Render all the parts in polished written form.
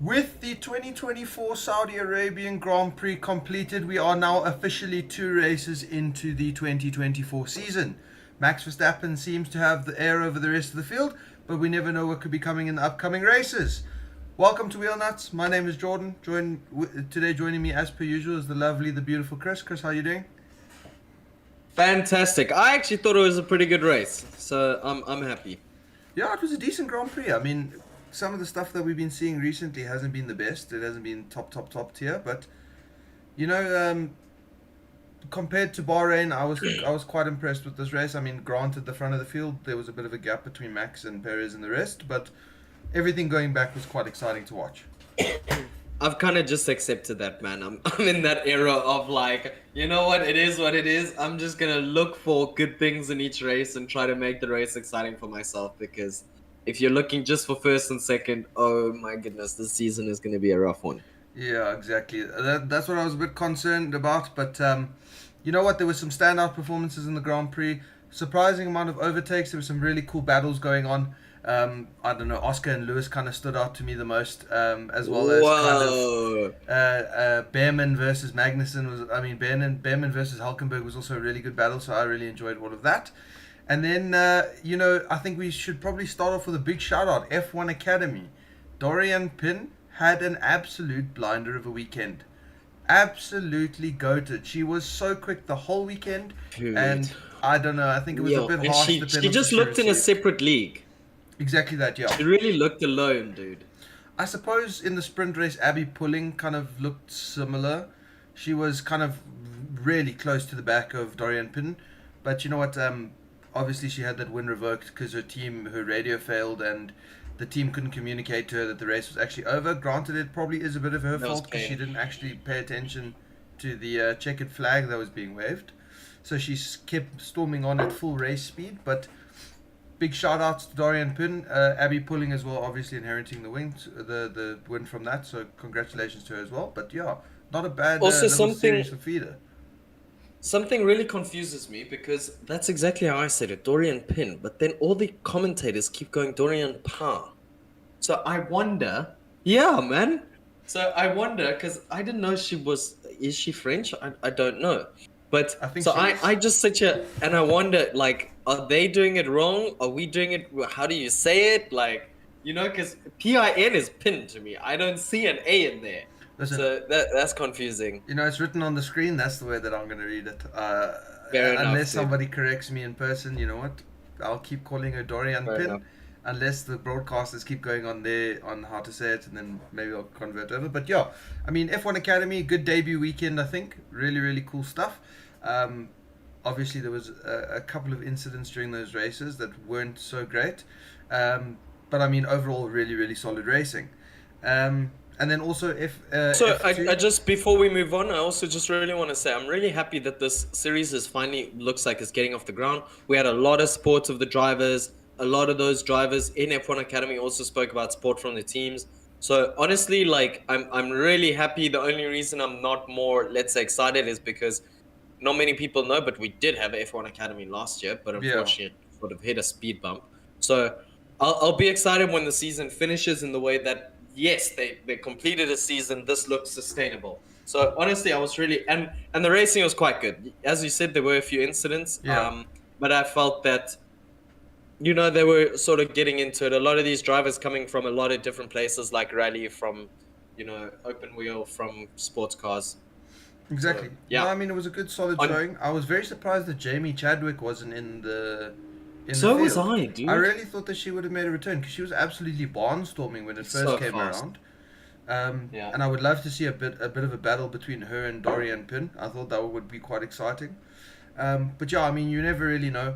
With the 2024 Saudi Arabian Grand Prix completed, we are now officially two races into the 2024 season. Max Verstappen seems to have the air over the rest of the field, but we never know what could be coming in the upcoming races. Welcome to Wheel Nuts. My name is Jordan. Today joining me as per usual is the lovely, the beautiful Chris. Chris, how are you doing? Fantastic. I actually thought it was a pretty good race, so I'm happy. Yeah, it was a decent Grand Prix. I mean, some of the stuff that we've been seeing recently hasn't been the best. It hasn't been top tier, but you know, compared to Bahrain, I was quite impressed with this race. I mean, granted, the front of the field there was a bit of a gap between Max and Perez and the rest, but everything going back was quite exciting to watch. I've kind of just accepted that, man. I'm in that era of like, you know what, it is what it is. I'm just gonna look for good things in each race and try to make the race exciting for myself, because if you're looking just for first and second, oh my goodness, this season is gonna be a rough one. Yeah, exactly. That's what I was a bit concerned about. But you know what? There were some standout performances in the Grand Prix. Surprising amount of overtakes. There were some really cool battles going on. I don't know. Oscar and Lewis kind of stood out to me the most, as well as kind Whoa. of Behrman versus Magnussen was. I mean, Behrman versus Hulkenberg was also a really good battle. So I really enjoyed all of that. And then I think we should probably start off with a big shout out. F1 Academy, Dorian Pin had an absolute blinder of a weekend. Absolutely goated. She was so quick the whole weekend, Dude. and I don't know. I think it was a Yo, bit and harsh. she The she penalty just she looked in a received. separate league. Exactly that. Yeah. She really looked alone, dude. I suppose in the sprint race, Abby Pulling kind of looked similar. She was kind of really close to the back of Dorian Pin, but you know what? Obviously she had that win revoked because her radio failed, and the team couldn't communicate to her that the race was actually over. Granted, it probably is a bit of her That was fault because she pain. didn't actually pay attention to the checkered flag that was being waved. So she kept storming on at full race speed. But big shout outs to Dorian Pin, Abby Pulling as well, obviously inheriting the win from that. So congratulations to her as well. But yeah, not a bad Also, little something series for feeder. Something really confuses me, because that's exactly how I said it, Dorian Pin, but then all the commentators keep going Dorian Pa. So I wonder, yeah, man. So I wonder, because I didn't know is she French? I don't know. But I think so she I, is. I just sit here and I wonder, like, are they doing it wrong? Are we doing it? How do you say it? Like, because PIN is pin to me. I don't see an A in there. Listen, So that's confusing. it's written on the screen. That's the way that I'm going to read it. Fair enough, Unless dude. somebody corrects me in person, you know what? I'll keep calling her Dorian Fair enough. Pin, unless the broadcasters keep going on there on how to say it, and then maybe I'll convert over. But yeah, I mean, F1 Academy, good debut weekend, I think. Really, really cool stuff. Um, Obviously, there was a couple of incidents during those races that weren't so great. But I mean, overall, really, really solid racing. And then also, So F2. I just before we move on, I also just really want to say I'm really happy that this series is finally looks like it's getting off the ground. We had a lot of support of the drivers. A lot of those drivers in F1 Academy also spoke about support from the teams. So honestly, like I'm really happy. The only reason I'm not more, let's say, excited is because not many people know, but we did have F1 Academy last year, but Yeah, unfortunately it sort of hit a speed bump. So I'll be excited when the season finishes in the way that, yes, they completed a season. This looks sustainable. So honestly, I was really, and the racing was quite good. As you said, there were a few incidents, yeah. but I felt that, they were sort of getting into it. A lot of these drivers coming from a lot of different places, like rally, from, open wheel, from sports cars. So Exactly. No, yeah. I mean it was a good solid On, showing. I was very surprised that Jamie Chadwick wasn't in the so was field. I, I dude. really thought that she would have made a return because she was absolutely barnstorming when it first So came fast. around. Yeah. And I would love to see a bit of a battle between her and Dorian Pin. I thought that would be quite exciting. But yeah, I mean you never really know.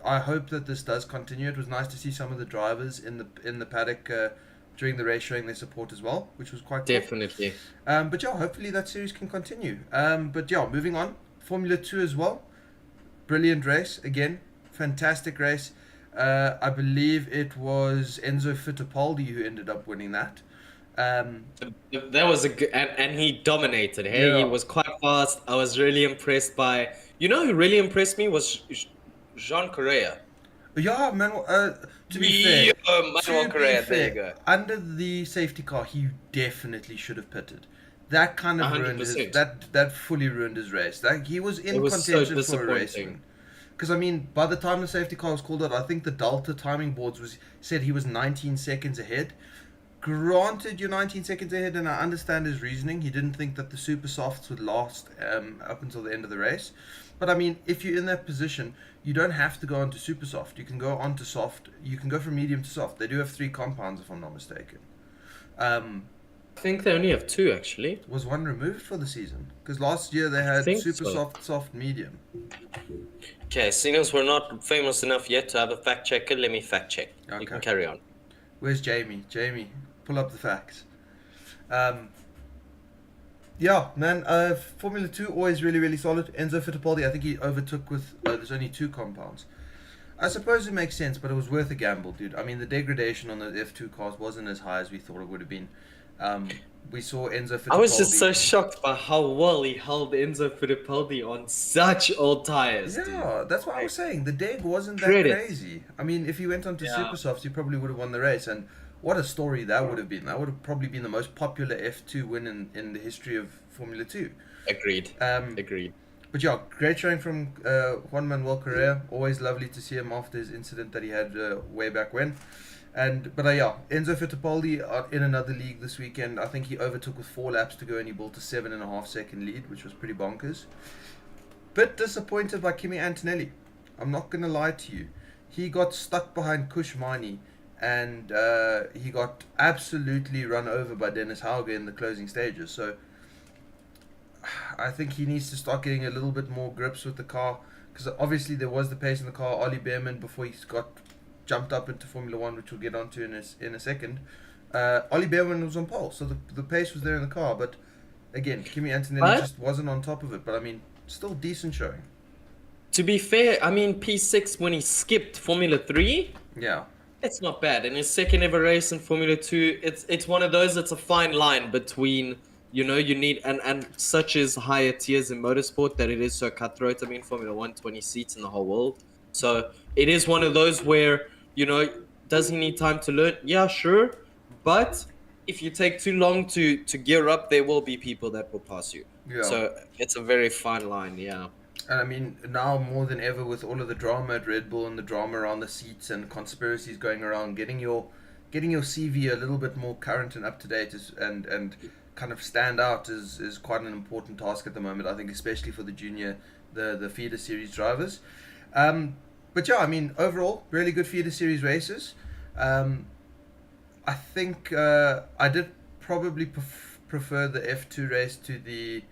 I hope that this does continue. It was nice to see some of the drivers in the paddock during the race showing their support as well, which was quite cool. Definitely. But yeah, hopefully that series can continue. But yeah, moving on. Formula 2 as well. Brilliant race. Again, fantastic race. I believe it was Enzo Fittipaldi who ended up winning that. Um, That was a good, and he dominated. Hey, he yeah, was quite fast. I was really impressed by. Who really impressed me was Jean Correa. Yeah, man. To be fair, Manuel Correa, there you go. under the safety car, he definitely should have pitted. That kind of ruined his 100%. that fully ruined his race. Like he was It in was so contention for a race disappointing. win. Because I mean, by the time the safety car was called out, I think the Delta timing boards was said he was 19 seconds ahead. Granted, you're 19 seconds ahead, and I understand his reasoning. He didn't think that the super softs would last up until the end of the race. But I mean, if you're in that position, you don't have to go on to super soft. You can go on to soft. You can go from medium to soft. They do have 3 compounds, if I'm not mistaken. I think they only have 2 actually. Was one removed for the season? Because last year they had think super so. soft, soft, medium. Okay, seeing as we're not famous enough yet to have a fact checker, let me fact check. Okay. You can carry on. Where's Jamie? Jamie, pull up the facts. Yeah, man. Formula 2 always really, really solid. Enzo Fittipaldi, I think he overtook with. There's only 2 compounds. I suppose it makes sense, but it was worth a gamble, dude. I mean, the degradation on the F2 cars wasn't as high as we thought it would have been. We saw Enzo Fittipaldi. I was just so shocked by how well he held Enzo Fittipaldi on such old tires. Dude. Yeah, that's what I was saying. The deg wasn't that Credit. crazy. I mean, if he went on to Yeah. super softs, he probably would have won the race. And what a story that would have been. That would have probably been the most popular F2 win in the history of Formula 2. Agreed. Agreed. But yeah, great showing from Juan Manuel Correa. Always lovely to see him after his incident that he had way back when. But yeah, Enzo Fittipaldi in another league this weekend. I think he overtook with 4 laps to go and he built a 7.5 second lead, which was pretty bonkers. Bit disappointed by Kimi Antonelli. I'm not gonna lie to you. He got stuck behind Kushmani and he got absolutely run over by Dennis Hauger in the closing stages. So I think he needs to start getting a little bit more grips with the car, because obviously there was the pace in the car. Ollie Behrman, before he got jumped up into Formula 1, which we'll get onto in a second, Ollie Behrman was on pole, so the pace was there in the car. But again, Kimi Antonelli just wasn't on top of it. But I mean, still decent showing. To be fair, I mean, P6 when he skipped Formula 3, Yeah. it's not bad. In his second ever race in Formula 2, it's one of those, it's a fine line between, you know, you need, and such as higher tiers in motorsport that it is so cutthroat. I mean, Formula 1, 20 seats in the whole world. So it is one of those where, you know, does he need time to learn? Yeah, sure. But if you take too long to gear up, there will be people that will pass you. Yeah. So it's a very fine line, yeah. And I mean, now more than ever, with all of the drama at Red Bull and the drama around the seats and conspiracies going around, getting your CV a little bit more current and up to date and kind of stand out is quite an important task at the moment. I think, especially for the junior, the feeder series drivers. But yeah, I mean, overall, really good feeder series races. I think I did probably prefer the F2 race to the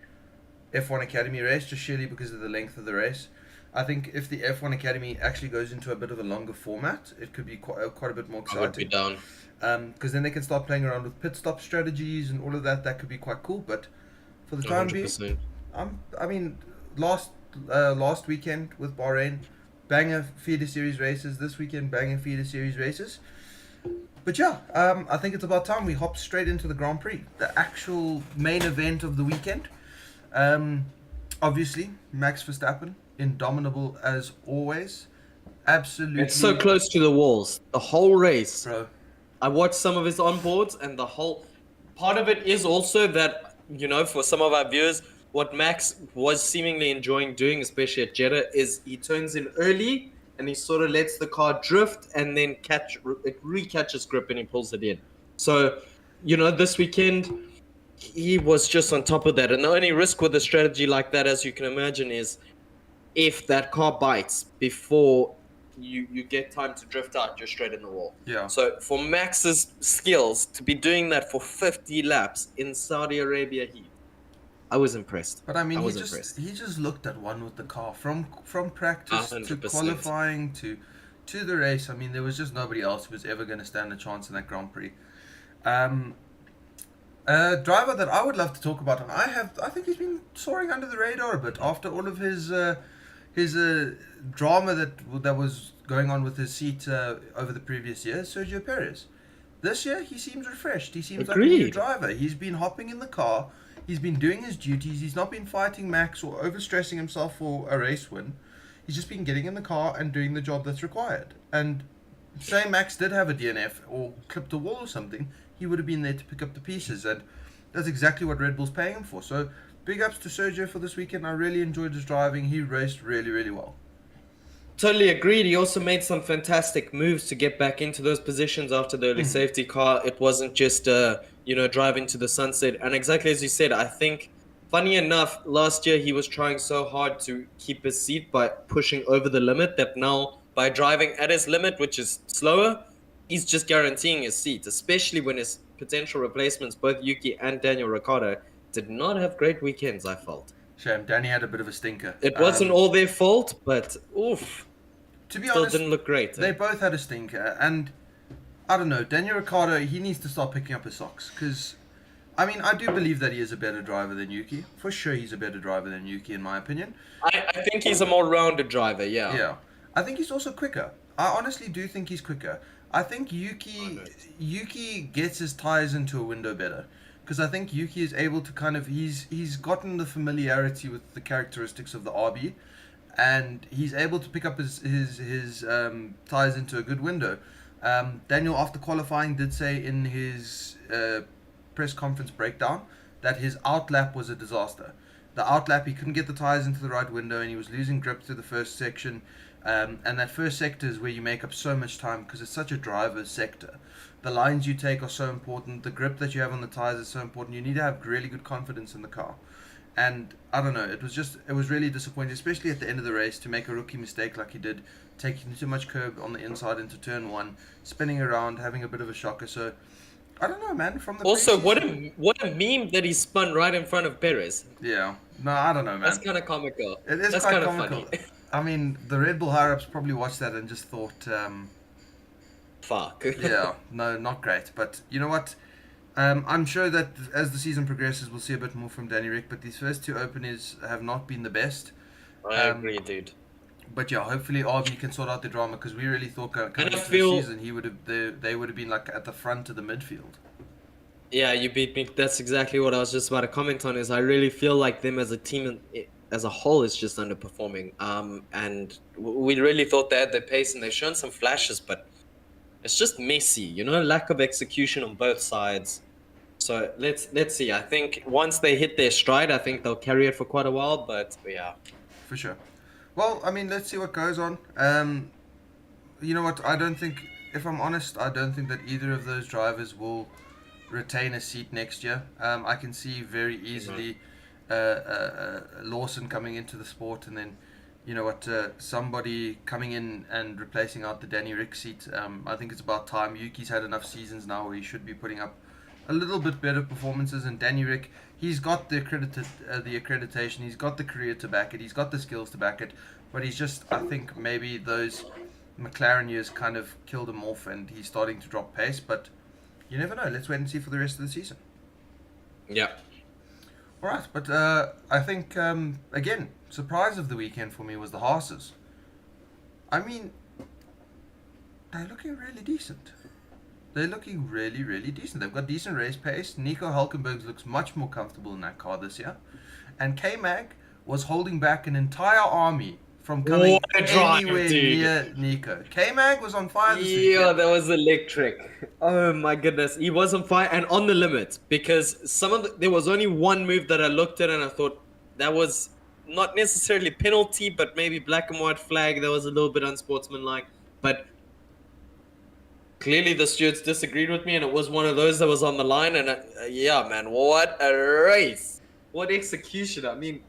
F1 Academy race, just surely because of the length of the race. I think if the F1 Academy actually goes into a bit of a longer format, it could be quite a bit more exciting. I would be down. Because then they can start playing around with pit stop strategies and all of that. That could be quite cool. But for the time being, 100%. I mean, last weekend with Bahrain, banger feeder series races. This weekend, banger feeder series races. But yeah, I think it's about time we hop straight into the Grand Prix, the actual main event of the weekend. Obviously, Max Verstappen, indomitable as always. Absolutely. It's so close to the walls. The whole race. Bro. I watched some of his onboards, and the whole part of it is also that, you know, for some of our viewers, what Max was seemingly enjoying doing, especially at Jeddah, is he turns in early and he sort of lets the car drift and then it recatches grip and he pulls it in. So, you know, this weekend he was just on top of that. And the only risk with a strategy like that, as you can imagine, is if that car bites before you get time to drift out, you're straight in the wall. Yeah. So for Max's skills to be doing that for 50 laps in Saudi Arabia heat, I was impressed. But I mean, he just looked at one with the car from practice to 100%. qualifying to the race. I mean, there was just nobody else who was ever going to stand a chance in that Grand Prix. A driver that I would love to talk about, and I think he's been soaring under the radar a bit after all of his drama that was going on with his seat over the previous year. Sergio Perez. This year he seems refreshed. He seems like a new driver. He's been hopping in the car. He's been doing his duties. He's not been fighting Max or overstressing himself for a race win. He's just been getting in the car and doing the job that's required. And say Max did have a DNF or clipped a wall or something, he would have been there to pick up the pieces. And that's exactly what Red Bull's paying him for. So big ups to Sergio for this weekend. I really enjoyed his driving. He raced really, really well. Totally agreed. He also made some fantastic moves to get back into those positions after the early safety car. It wasn't just, driving to the sunset. And exactly as you said, I think, funny enough, last year he was trying so hard to keep his seat by pushing over the limit that now, by driving at his limit, which is slower, he's just guaranteeing his seat, especially when his potential replacements, both Yuki and Daniel Ricciardo, did not have great weekends, I felt. Shame. Danny had a bit of a stinker. It wasn't all their fault, but oof. To be Still honest, didn't look great. they both had a stinker. And I don't know, Daniel Ricciardo, he needs to start picking up his socks. Because, I mean, I do believe that he is a better driver than Yuki. For sure, he's a better driver than Yuki, in my opinion. I think he's a more rounded driver, yeah. Yeah. I think he's also quicker. I honestly do think he's quicker. I think Yuki gets his tires into a window better. Because I think Yuki is able to kind of he's gotten the familiarity with the characteristics of the RB, and he's able to pick up his tires into a good window. Daniel, after qualifying, did say in his press conference breakdown that his outlap was a disaster. The outlap, he couldn't get the tires into the right window, and he was losing grip through the first section. And that first sector is where you make up so much time because it's such a driver's sector. The lines you take are so important. The grip that you have on the tires is so important. You need to have really good confidence in the car. And I don't know, it was really disappointing, especially at the end of the race, to make a rookie mistake like he did, taking too much curb on the inside into turn one, spinning around, having a bit of a shocker. So I don't know, man. From the Also, what a meme that he spun right in front of Perez. Yeah, no, I don't know, man. That's kind of comical. It is That's quite kind of comical. funny. I mean, the Red Bull higher-ups probably watched that and just thought, Fuck. yeah, no, not great. But you know what? I'm sure that as the season progresses, we'll see a bit more from Danny Rick. But these first two openers have not been the best. I agree, dude. But yeah, hopefully RB can sort out the drama because we really thought coming into the season they would have been like at the front of the midfield. Yeah, you beat me. That's exactly what I was just about to comment on. Is I really feel like them as a team as a whole is just underperforming. And we really thought they had their pace and they've shown some flashes, but it's just messy, lack of execution on both sides. So let's see. I think once they hit their stride, I think they'll carry it for quite a while. But yeah, for sure. Well, I mean, let's see what goes on. You know what? If I'm honest, I don't think that either of those drivers will retain a seat next year. I can see very easily Lawson coming into the sport, and then somebody coming in and replacing out the Danny Rick seat. I think it's about time. Yuki's had enough seasons now where he should be putting up a little bit better performances, and Danny Rick, he's got the accreditation, he's got the career to back it, he's got the skills to back it, but he's just, I think maybe those McLaren years kind of killed him off and he's starting to drop pace, but you never know. Let's wait and see for the rest of the season. Yeah. Alright, but I think, again, surprise of the weekend for me was the Haas's. I mean, they're looking really decent. They're looking really, really decent. They've got decent race pace. Nico Hulkenberg looks much more comfortable in that car this year. And K-Mag was holding back an entire army from coming anywhere near Nico. K-Mag was on fire this weekend. Yeah, that was electric. Oh my goodness. He was on fire and on the limit, because there was only one move that I looked at and I thought that was not necessarily penalty, but maybe black and white flag. That was a little bit unsportsmanlike. But clearly the stewards disagreed with me, and it was one of those that was on the line. And yeah, man, what a race. What execution. I mean,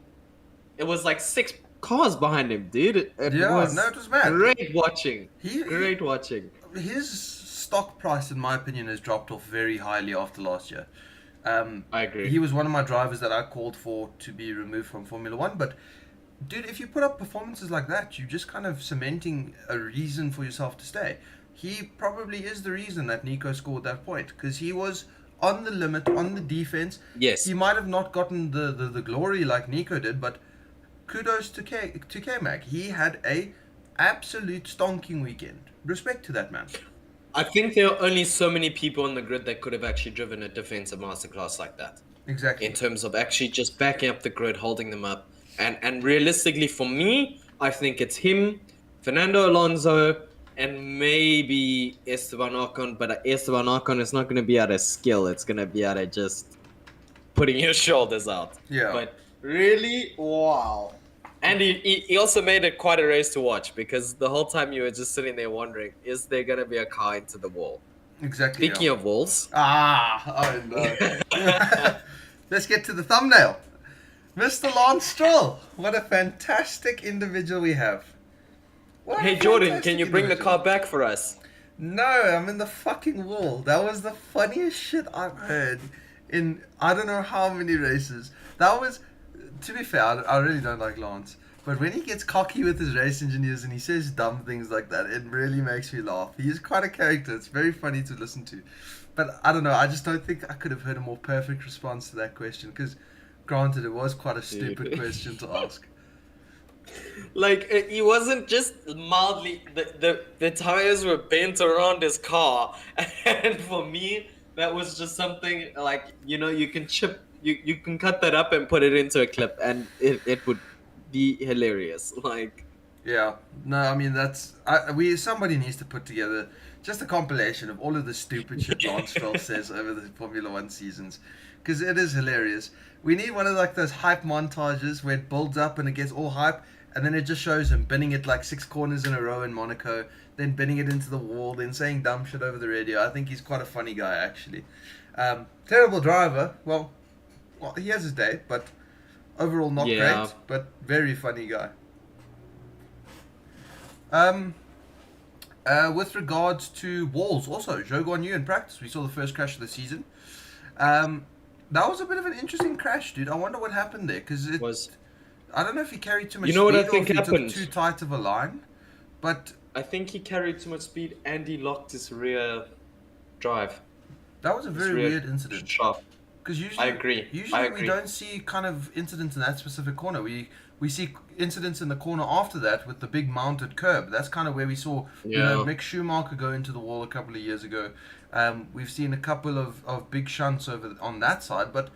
it was like 6 cars behind him, dude. It was mad. Great watching. Great watching. His stock price, in my opinion, has dropped off very highly after last year. I agree. He was one of my drivers that I called for to be removed from Formula One, but dude, if you put up performances like that, you're just kind of cementing a reason for yourself to stay. He probably is the reason that Nico scored that point, because he was on the limit, on the defense. Yes. He might have not gotten the glory like Nico did, but kudos to K-Mag. He had a absolute stonking weekend. Respect to that man. I think there are only so many people on the grid that could have actually driven a defensive masterclass like that. Exactly. In terms of actually just backing up the grid, holding them up. And realistically, for me, I think it's him, Fernando Alonso, and maybe Esteban Ocon. But Esteban Ocon is not going to be at a skill. It's going to be at a just putting your shoulders out. Yeah. But really, wow. And he also made it quite a race to watch because the whole time you were just sitting there wondering, is there going to be a car into the wall? Exactly. Speaking of walls. Oh no. Let's get to the thumbnail. Mr. Lance Stroll. What a fantastic individual we have. What a Hey Jordan, fantastic can you bring the individual. car back for us? No, I'm in the fucking wall. That was the funniest shit I've heard in I don't know how many races. That was, to be fair, I really don't like Lance. But when he gets cocky with his race engineers and he says dumb things like that, it really makes me laugh. He is quite a character. It's very funny to listen to. But I don't know. I just don't think I could have heard a more perfect response to that question. Because, granted, it was quite a stupid question to ask. Like he wasn't just mildly the tires were bent around his car, and for me that was just something like you can you can cut that up and put it into a clip and it would be hilarious. Like Yeah, no, I mean somebody needs to put together just a compilation of all of the stupid shit Lance Stroll says over the Formula One seasons, because it is hilarious. We need one of like those hype montages where it builds up and it gets all hype, and then it just shows him binning it like 6 corners in a row in Monaco, then binning it into the wall, then saying dumb shit over the radio. I think he's quite a funny guy actually. Terrible driver. Well, he has his day, but overall not Yeah. great, but very funny guy. With regards to walls, also, Zhou Guanyu in practice, we saw the first crash of the season. That was a bit of an interesting crash, dude. I wonder what happened there, because it was I don't know if he carried too much You know what speed I or think if he happened? took too tight of a line, but I think he carried too much speed and he locked his rear drive. that was a His very rear weird incident. shaft. Because usually, I agree. Usually I we agree. don't see kind of incidents in that specific corner. We see incidents in the corner after that with the big mounted curb. That's kind of where we saw Yeah. Mick Schumacher go into the wall a couple of years ago. We've seen a couple of big shunts over on that side, but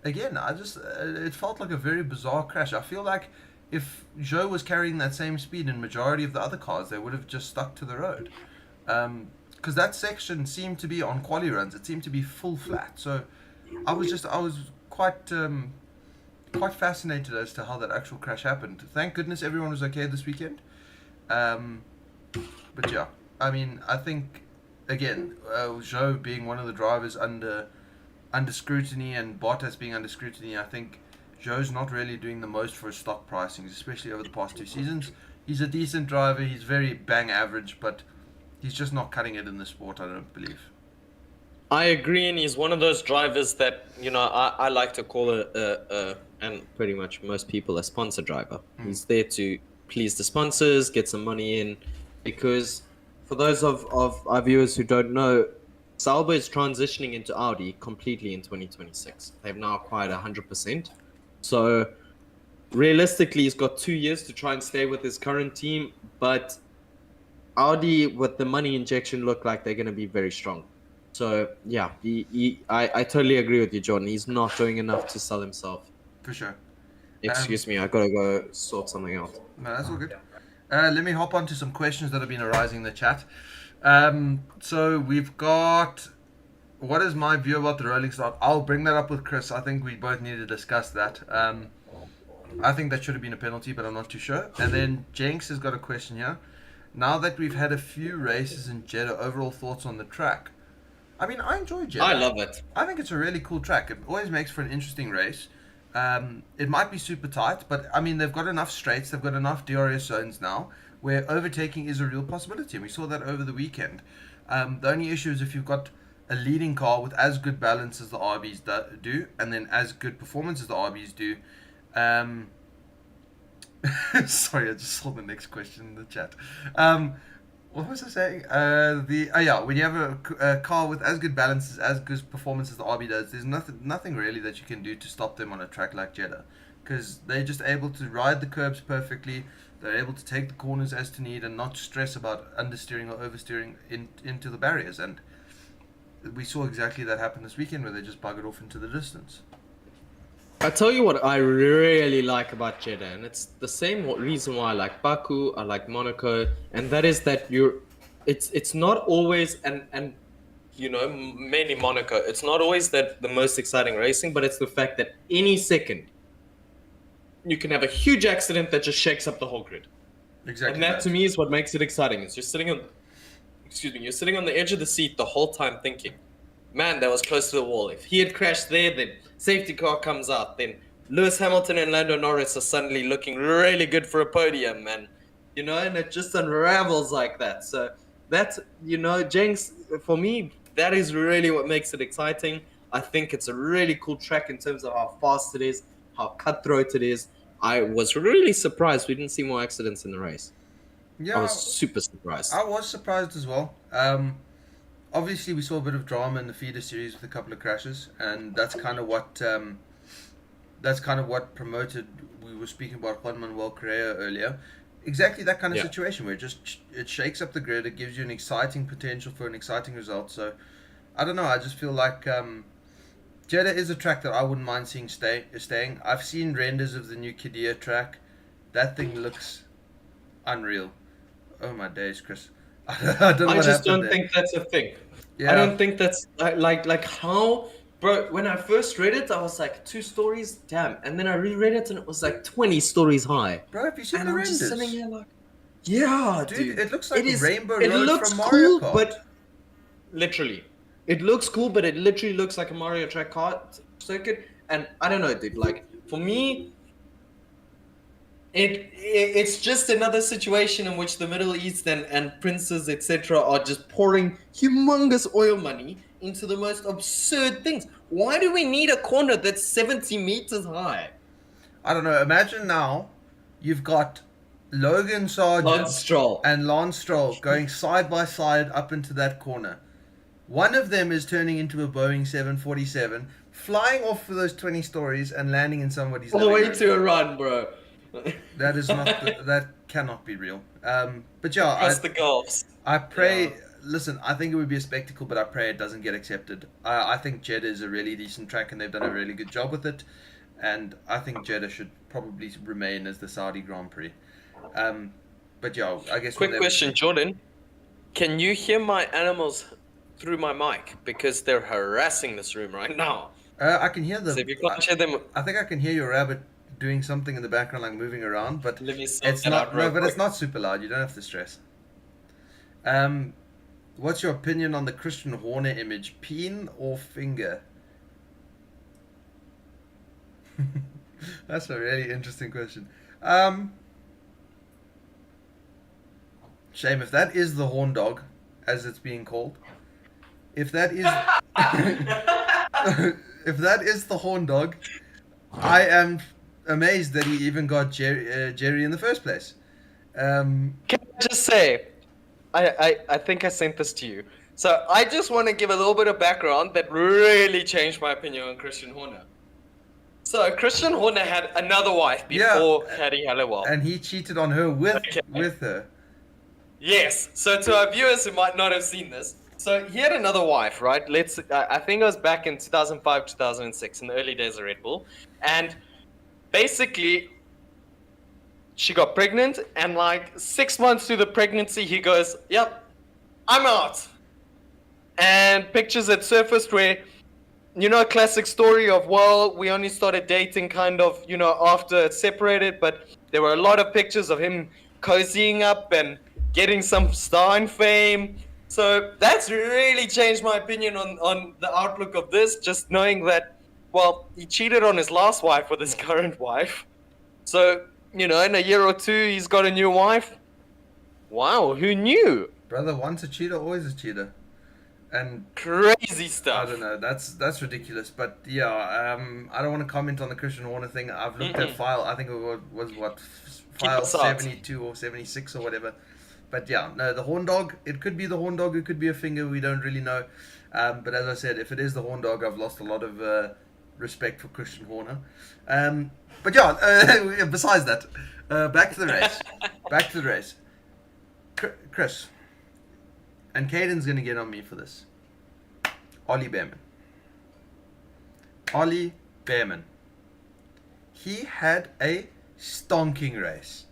again, it felt like a very bizarre crash. I feel like if Zhou was carrying that same speed in majority of the other cars, they would have just stuck to the road. Because that section seemed to be on quali runs. It seemed to be full flat. So I was quite fascinated as to how that actual crash happened. Thank goodness everyone was okay this weekend. But yeah, I mean, I think again, Zhou being one of the drivers under scrutiny and Bottas being under scrutiny, I think Zhou's not really doing the most for his stock pricings, especially over the past 2 seasons. He's a decent driver. He's very bang average, but he's just not cutting it in the sport, I don't believe. I agree, and he's one of those drivers that I like to call and pretty much most people a sponsor driver. He's there to please the sponsors, get some money in, because for those of our viewers who don't know, Sauber is transitioning into Audi completely in 2026. They've now acquired 100%. So realistically, he's got 2 years to try and stay with his current team, but Audi with the money injection look like they're going to be very strong. So yeah, I totally agree with you, Jordan. He's not doing enough to sell himself. For sure. Excuse me, I gotta go sort something out. No, that's all good. Let me hop on to some questions that have been arising in the chat. So we've got, what is my view about the rolling start? I'll bring that up with Chris. I think we both need to discuss that. I think that should have been a penalty, but I'm not too sure. And then Jenks has got a question here. Now that we've had a few races in Jeddah, overall thoughts on the track? I mean, I enjoy Jeddah. I love it. I think it's a really cool track. It always makes for an interesting race. It might be super tight, but I mean, they've got enough straights, they've got enough DRS zones now where overtaking is a real possibility. And we saw that over the weekend. The only issue is if you've got a leading car with as good balance as the RBs do, and then as good performance as the RBs do. Sorry, I just saw the next question in the chat. What was I saying? When you have a car with as good balances, as good performance as the RB does, there's nothing really that you can do to stop them on a track like Jeddah, because they're just able to ride the curbs perfectly. They're able to take the corners as to need and not stress about understeering or oversteering into the barriers. And we saw exactly that happen this weekend, where they just buggered off into the distance. I tell you what I really like about Jeddah, and it's the same reason why I like Baku, I like Monaco, and that is that it's not always mainly Monaco. It's not always that the most exciting racing, but it's the fact that any second you can have a huge accident that just shakes up the whole grid, and Exactly that to that. me is what makes it exciting. Is you're sitting on the edge of the seat the whole time thinking, man, that was close to the wall. If he had crashed there, then safety car comes out. Then Lewis Hamilton and Lando Norris are suddenly looking really good for a podium, man. And it just unravels like that. So that's, Jenks, for me, that is really what makes it exciting. I think it's a really cool track in terms of how fast it is, how cutthroat it is. I was really surprised we didn't see more accidents in the race. I was Yeah, super surprised. I was surprised as well. Obviously, we saw a bit of drama in the feeder series with a couple of crashes, and that's kind of what promoted. We were speaking about Juan Manuel Correa earlier. Exactly that kind of Yeah. situation where it shakes up the grid. It gives you an exciting potential for an exciting result. So I don't know. I just feel like Jeddah is a track that I wouldn't mind seeing staying. I've seen renders of the new Qiddiya track. That thing looks unreal. Oh my days, Chris. I don't know I what just happened don't there. think that's a thing. I Yeah, don't think that's like how, bro. When I first read it, I was like 2 stories, damn, and then I reread it and it was like 20 stories high, bro, have you seen and the I'm just sitting renders? here like, yeah, Dude, dude, it looks like it is. Rainbow It Road looks from Mario cool, Kart. but literally, it looks cool, but it literally looks like a Mario track kart circuit, and I don't know, dude. Like for me, it's just another situation in which the Middle East and princes etc. are just pouring humongous oil money into the most absurd things. Why do we need a corner that's 70 meters high? I don't know. Imagine now you've got Logan Lance Sargent Stroll. and Lance Stroll going side by side up into that corner. One of them is turning into a Boeing 747, flying off for those 20 stories and landing in somebody's All the living way room. to a run, bro. That cannot be real. But yeah, Across the Gulfs. I Yeah. pray. Listen, I think it would be a spectacle, but I pray it doesn't get accepted. I think Jeddah is a really decent track, and they've done a really good job with it. And I think Jeddah should probably remain as the Saudi Grand Prix. Um, but yeah, I guess we'll Quick never question, see. Jordan. Can you hear my animals through my mic? Because they're harassing this room right now. I can hear So the. if you can't hear them, I think I can hear your rabbit doing something in the background, like moving around. But let me sort it's that out not. No, real but it's quick. not super loud. You don't have to stress. Um, what's your opinion on the Christian Horner image? Peen or finger? That's a really interesting question. Um, Shame if that is the horn dog, as it's being called. If that is, if that is the horn dog, I am amazed that he even got Jerry in the first place. Can I just say, I think I sent this to you. So I just want to give a little bit of background that really changed my opinion on Christian Horner. So Christian Horner had another wife Yeah, before Caddy Halliwell. and he cheated on her with Okay. with her. Yes. So to our viewers who might not have seen this, so he had another wife, right? I think it was back in 2005, 2006, in the early days of Red Bull, and basically she got pregnant, and like 6 months through the pregnancy, he goes, "Yep, I'm out." And pictures had surfaced where, a classic story of, well, we only started dating kind of, after it separated, but there were a lot of pictures of him cozying up and getting some Stein fame. So that's really changed my opinion on the outlook of this, just knowing that, well, he cheated on his last wife with his current wife. So, in a year or two, he's got a new wife. Wow, who knew? Brother, once a cheater, always a cheater. And Crazy I stuff. don't know. That's ridiculous. But yeah, I don't want to comment on the Christian Horner thing. I've looked at file. I think it was what Keep file us out. 72 or 76 or whatever. But yeah, no, the horn dog. It could be the horn dog. It could be a finger. We don't really know. But as I said, if it is the horn dog, I've lost a lot of respect for Christian Horner. But yeah, besides that, back to the race. Back to the race. Chris. And Caden's going to get on me for this. Ollie Behrman. Ollie Behrman. he had a stonking race.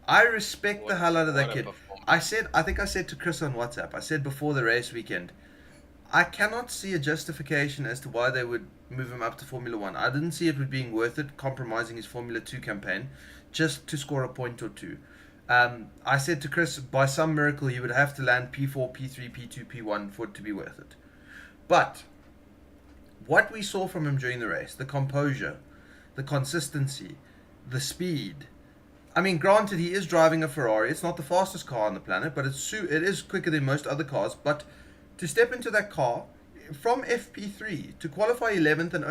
I respect the hell out of that kid. I think I said to Chris on WhatsApp, I said before the race weekend, I cannot see a justification as to why they would move him up to Formula One. I didn't see it would being worth it, compromising his Formula 2 campaign, just to score a point or two. I said to Chris, by some miracle, he would have to land P4, P3, P2, P1 for it to be worth it. But what we saw from him during the race, the composure, the consistency, the speed. I mean, granted, he is driving a Ferrari. It's not the fastest car on the planet, but it is quicker than most other cars. But to step into that car from FP3 to qualify 11th and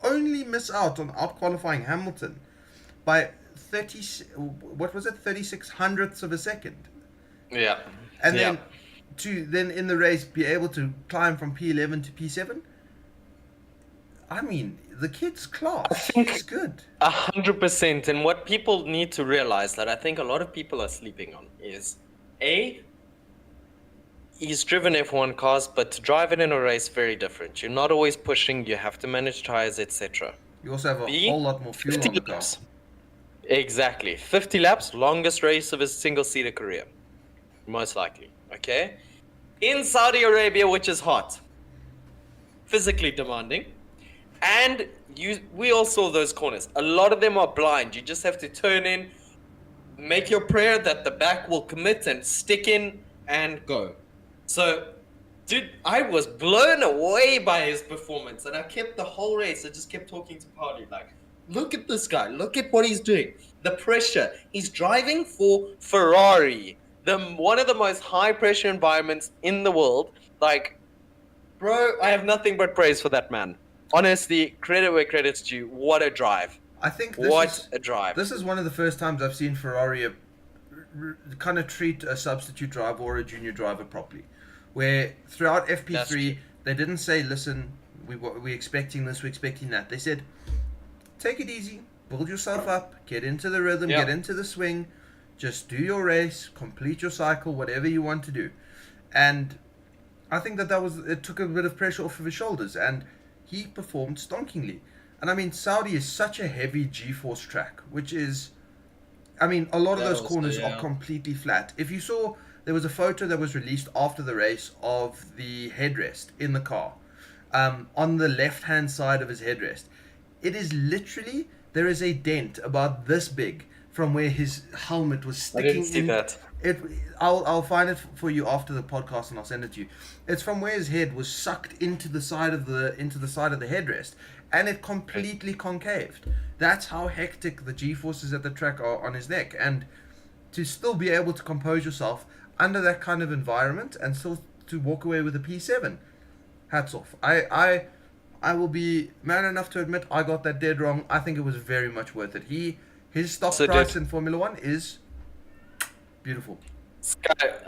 only miss out on out qualifying Hamilton by 36 hundredths of a second. Yeah. And then to then in the race be able to climb from P11 to P7. I mean, the kid's class. It's good. 100%. And what people need to realize that I think a lot of people are sleeping on is he's driven F1 cars, but to drive it in a race, very different. You're not always pushing. You have to manage tires, etc. You also have a whole lot more fuel on the car. Exactly. 50 laps, longest race of his single-seater career. Most likely. Okay? In Saudi Arabia, which is hot. Physically demanding. And we all saw those corners. A lot of them are blind. You just have to turn in, make your prayer that the back will commit and stick in and go. So, dude, I was blown away by his performance. And I kept the whole race. I just kept talking to Pauli like, look at this guy. Look at what he's doing. The pressure. He's driving for Ferrari. One of the most high-pressure environments in the world. Like, bro, I have nothing but praise for that man. Honestly, credit where credit's due. What a drive. I think a drive. This is one of the first times I've seen Ferrari kind of treat a substitute driver or a junior driver properly. Where throughout FP3, they didn't say, listen, we're expecting this, we're expecting that. They said, take it easy, build yourself up, get into the rhythm, get into the swing, just do your race, complete your cycle, whatever you want to do. And I think it took a bit of pressure off of his shoulders. And he performed stonkingly. And I mean, Saudi is such a heavy G-force track, which is, I mean, a lot of those corners are completely flat. If you saw, there was a photo that was released after the race of the headrest in the car, on the left-hand side of his headrest. It is literally, there is a dent about this big from where his helmet was sticking. I didn't see that. I'll find it for you after the podcast and I'll send it to you. It's from where his head was sucked into the side of the headrest, and it completely concaved. That's how hectic the G-forces at the track are on his neck, and to still be able to compose yourself under that kind of environment and still to walk away with a P7. Hats off. I will be man enough to admit I got that dead wrong. I think it was very much worth it. His stock price in Formula One is beautiful. 100%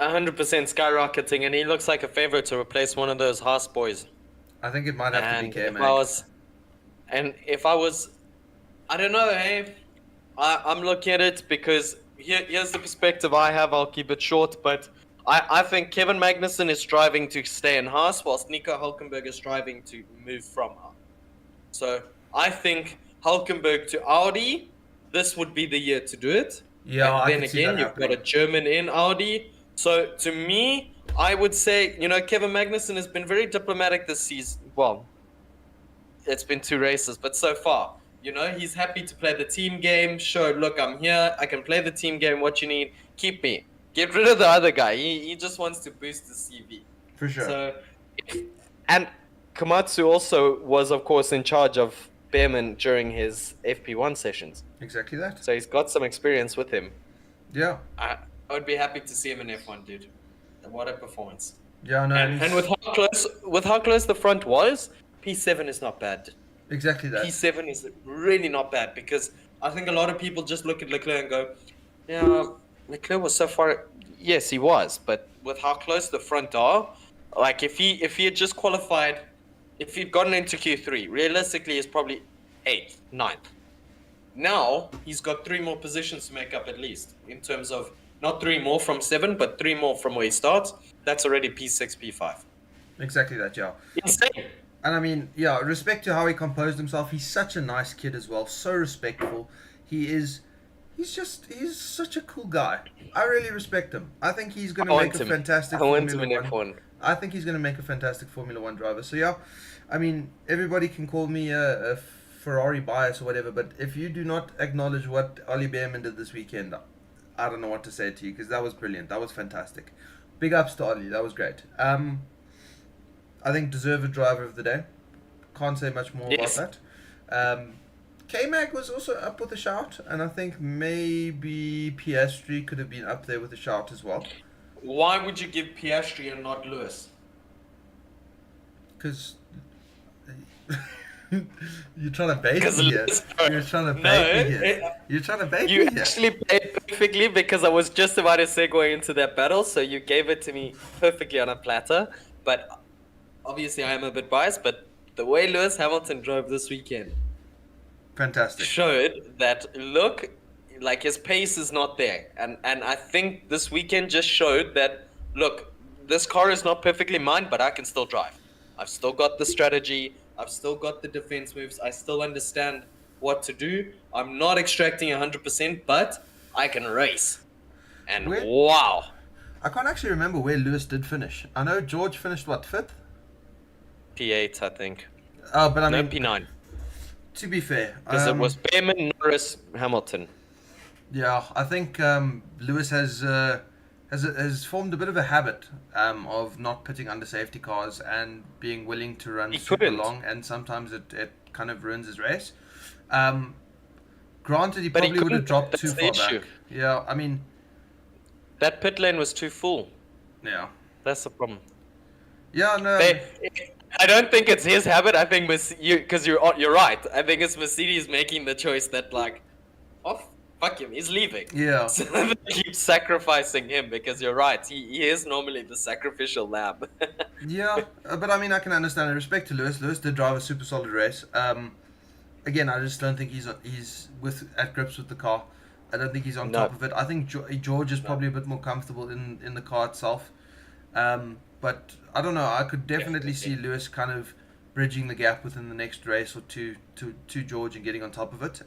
skyrocketing, and he looks like a favorite to replace one of those Haas boys. I think it might have to be K-Mag. If I was, I don't know, hey, I'm looking at it because here's the perspective I have. I'll keep it short, but I think Kevin Magnussen is striving to stay in Haas, whilst Nico Hülkenberg is striving to move from Haas. So I think Hülkenberg to Audi, this would be the year to do it. Yeah, and then again, you've got a German in Audi. So to me, I would say, Kevin Magnussen has been very diplomatic this season. Well, it's been 2 races, but so far, he's happy to play the team game. Sure, look, I'm here. I can play the team game. What you need, keep me. Get rid of the other guy. He just wants to boost the CV. For sure. So, and Komatsu also was, of course, in charge of Behrman during his FP1 sessions. Exactly that. So he's got some experience with him. Yeah. I would be happy to see him in F1, dude. What a performance. Yeah, no. And with how close the front was, P7 is not bad. Exactly that. P7 is really not bad, because I think a lot of people just look at Leclerc and go, yeah, Leclerc was so far. Yes, he was, but with how close the front are, like if he had just qualified, if he'd gotten into Q3, realistically he's probably 8th, 9th. Now he's got 3 more positions to make up at least, in terms of not 3 more from 7, but 3 more from where he starts. That's already P6, P5. Exactly that, yeah. Insane. And I mean, yeah, respect to how he composed himself. He's such a nice kid as well, so respectful. He is. He's such a cool guy. I really respect him. I think he's going I to want make a him. fantastic I want Formula him in One. F1. I think he's going to make a fantastic Formula One driver. So yeah, I mean, everybody can call me a Ferrari bias or whatever, but if you do not acknowledge what Ollie Behrman did this weekend, I don't know what to say to you, because that was brilliant. That was fantastic. Big ups to Ollie. That was great. I think deserved driver of the day. Can't say much more Yes. about that. K-Mag was also up with a shout, and I think maybe Piastri could have been up there with a shout as well. Why would you give Piastri and not Lewis? Because you're trying to bait Because me here. Lewis- You're trying to No, bait me here. it- You're trying to bait You me here. actually played perfectly because I was just about to segue into that battle, so you gave it to me perfectly on a platter. But obviously, I am a bit biased. But the way Lewis Hamilton drove this weekend Fantastic. showed that look, like his pace is not there, and I think this weekend just showed that look, this car is not perfectly mine, but I can still drive. I've still got the strategy. I've still got the defense moves. I still understand what to do. I'm not extracting 100%, but I can race. And Where- wow, I can't actually remember where Lewis did finish. I know George finished, what, 5th? P8, I think. Oh, but I No, mean, P9, to be fair, because it was Behrman, Norris, Hamilton. yeah, I think Lewis has formed a bit of a habit of not pitting under safety cars and being willing to run He super couldn't. long, and sometimes it kind of ruins his race. Granted, he But he probably would have couldn't. dropped That's too the far issue. back. Yeah, I mean, That pit lane was too full. yeah, That's the problem. yeah, no, I don't think it's his habit. I think because you're right. I think it's Mercedes making the choice that like, oh fuck him, he's leaving. yeah. So they keep sacrificing him because you're right. He is normally the sacrificial lamb. Yeah, but I mean, I can understand. In respect to Lewis, Lewis did drive a super solid race. Again, I just don't think he's at grips with the car. I don't think he's on No. top of it. I think George is probably a bit more comfortable in the car itself. But I don't know. I could definitely see Lewis kind of bridging the gap within the next race or two to George and getting on top of it.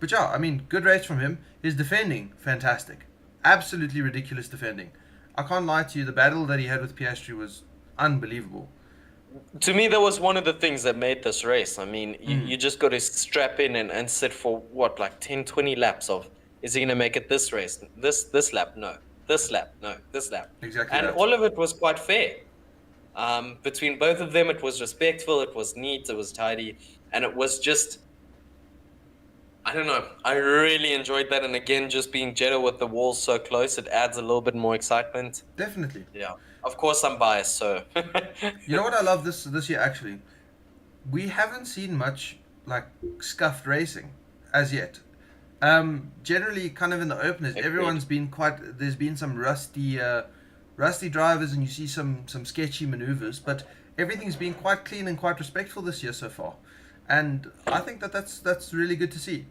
But yeah, I mean, good race from him. His defending, fantastic. Absolutely ridiculous defending. I can't lie to you, the battle that he had with Piastri was unbelievable. To me, that was one of the things that made this race. I mean, you just got to strap in and sit for what, like 10, 20 laps of, is he going to make it this race? This lap? No. This lap? No. This lap? Exactly And that. all of it was quite fair. Between both of them, it was respectful, it was neat, it was tidy, and it was just, I don't know, I really enjoyed that. And again, just being Jeddah with the walls so close, it adds a little bit more excitement. Definitely. Yeah. Of course, I'm biased, so. You know what I love this year actually? We haven't seen much like scuffed racing as yet. Generally, kind of in the openers, Agreed. everyone's been quite. There's been some rusty drivers, and you see some sketchy maneuvers. But everything's been quite clean and quite respectful this year so far, and I think that's really good to see.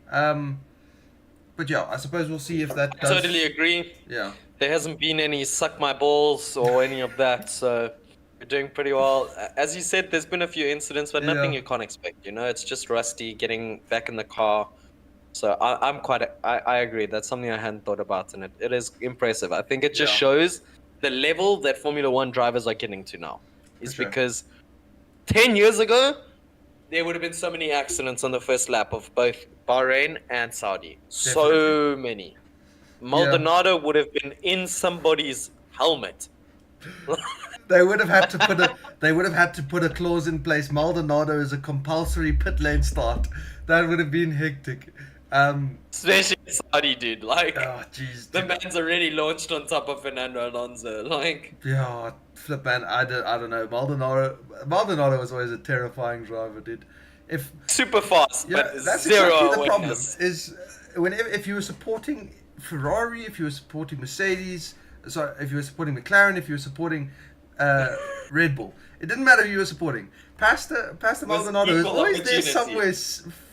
But yeah, I suppose we'll see if that does. Totally agree. Yeah. There hasn't been any suck my balls or any of that, so we're doing pretty well. As you said, there's been a few incidents, but nothing Yeah. you can't expect. You know, it's just rusty getting back in the car. So I agree. That's something I hadn't thought about, and it is impressive. I think it just Yeah. shows the level that Formula One drivers are getting to now. Is For sure. because 10 years ago, there would have been so many accidents on the first lap of both Bahrain and Saudi. So many. Maldonado would have been in somebody's helmet. They would have had to put a clause in place. Maldonado is a compulsory pit lane start. That would have been hectic. Especially Saudi, dude. Like, Oh jeez. the man's already launched on top of Fernando Alonso. Like, Yeah, flip man. I don't know. Maldonado was always a terrifying driver, dude. If super fast, yeah, but that's zero exactly the problem. awareness. Is whenever if you were supporting Ferrari, if you were supporting Mercedes, sorry, if you were supporting McLaren, if you were supporting Red Bull, it didn't matter who you were supporting. Pastor Maldonado is equal always there opportunity. somewhere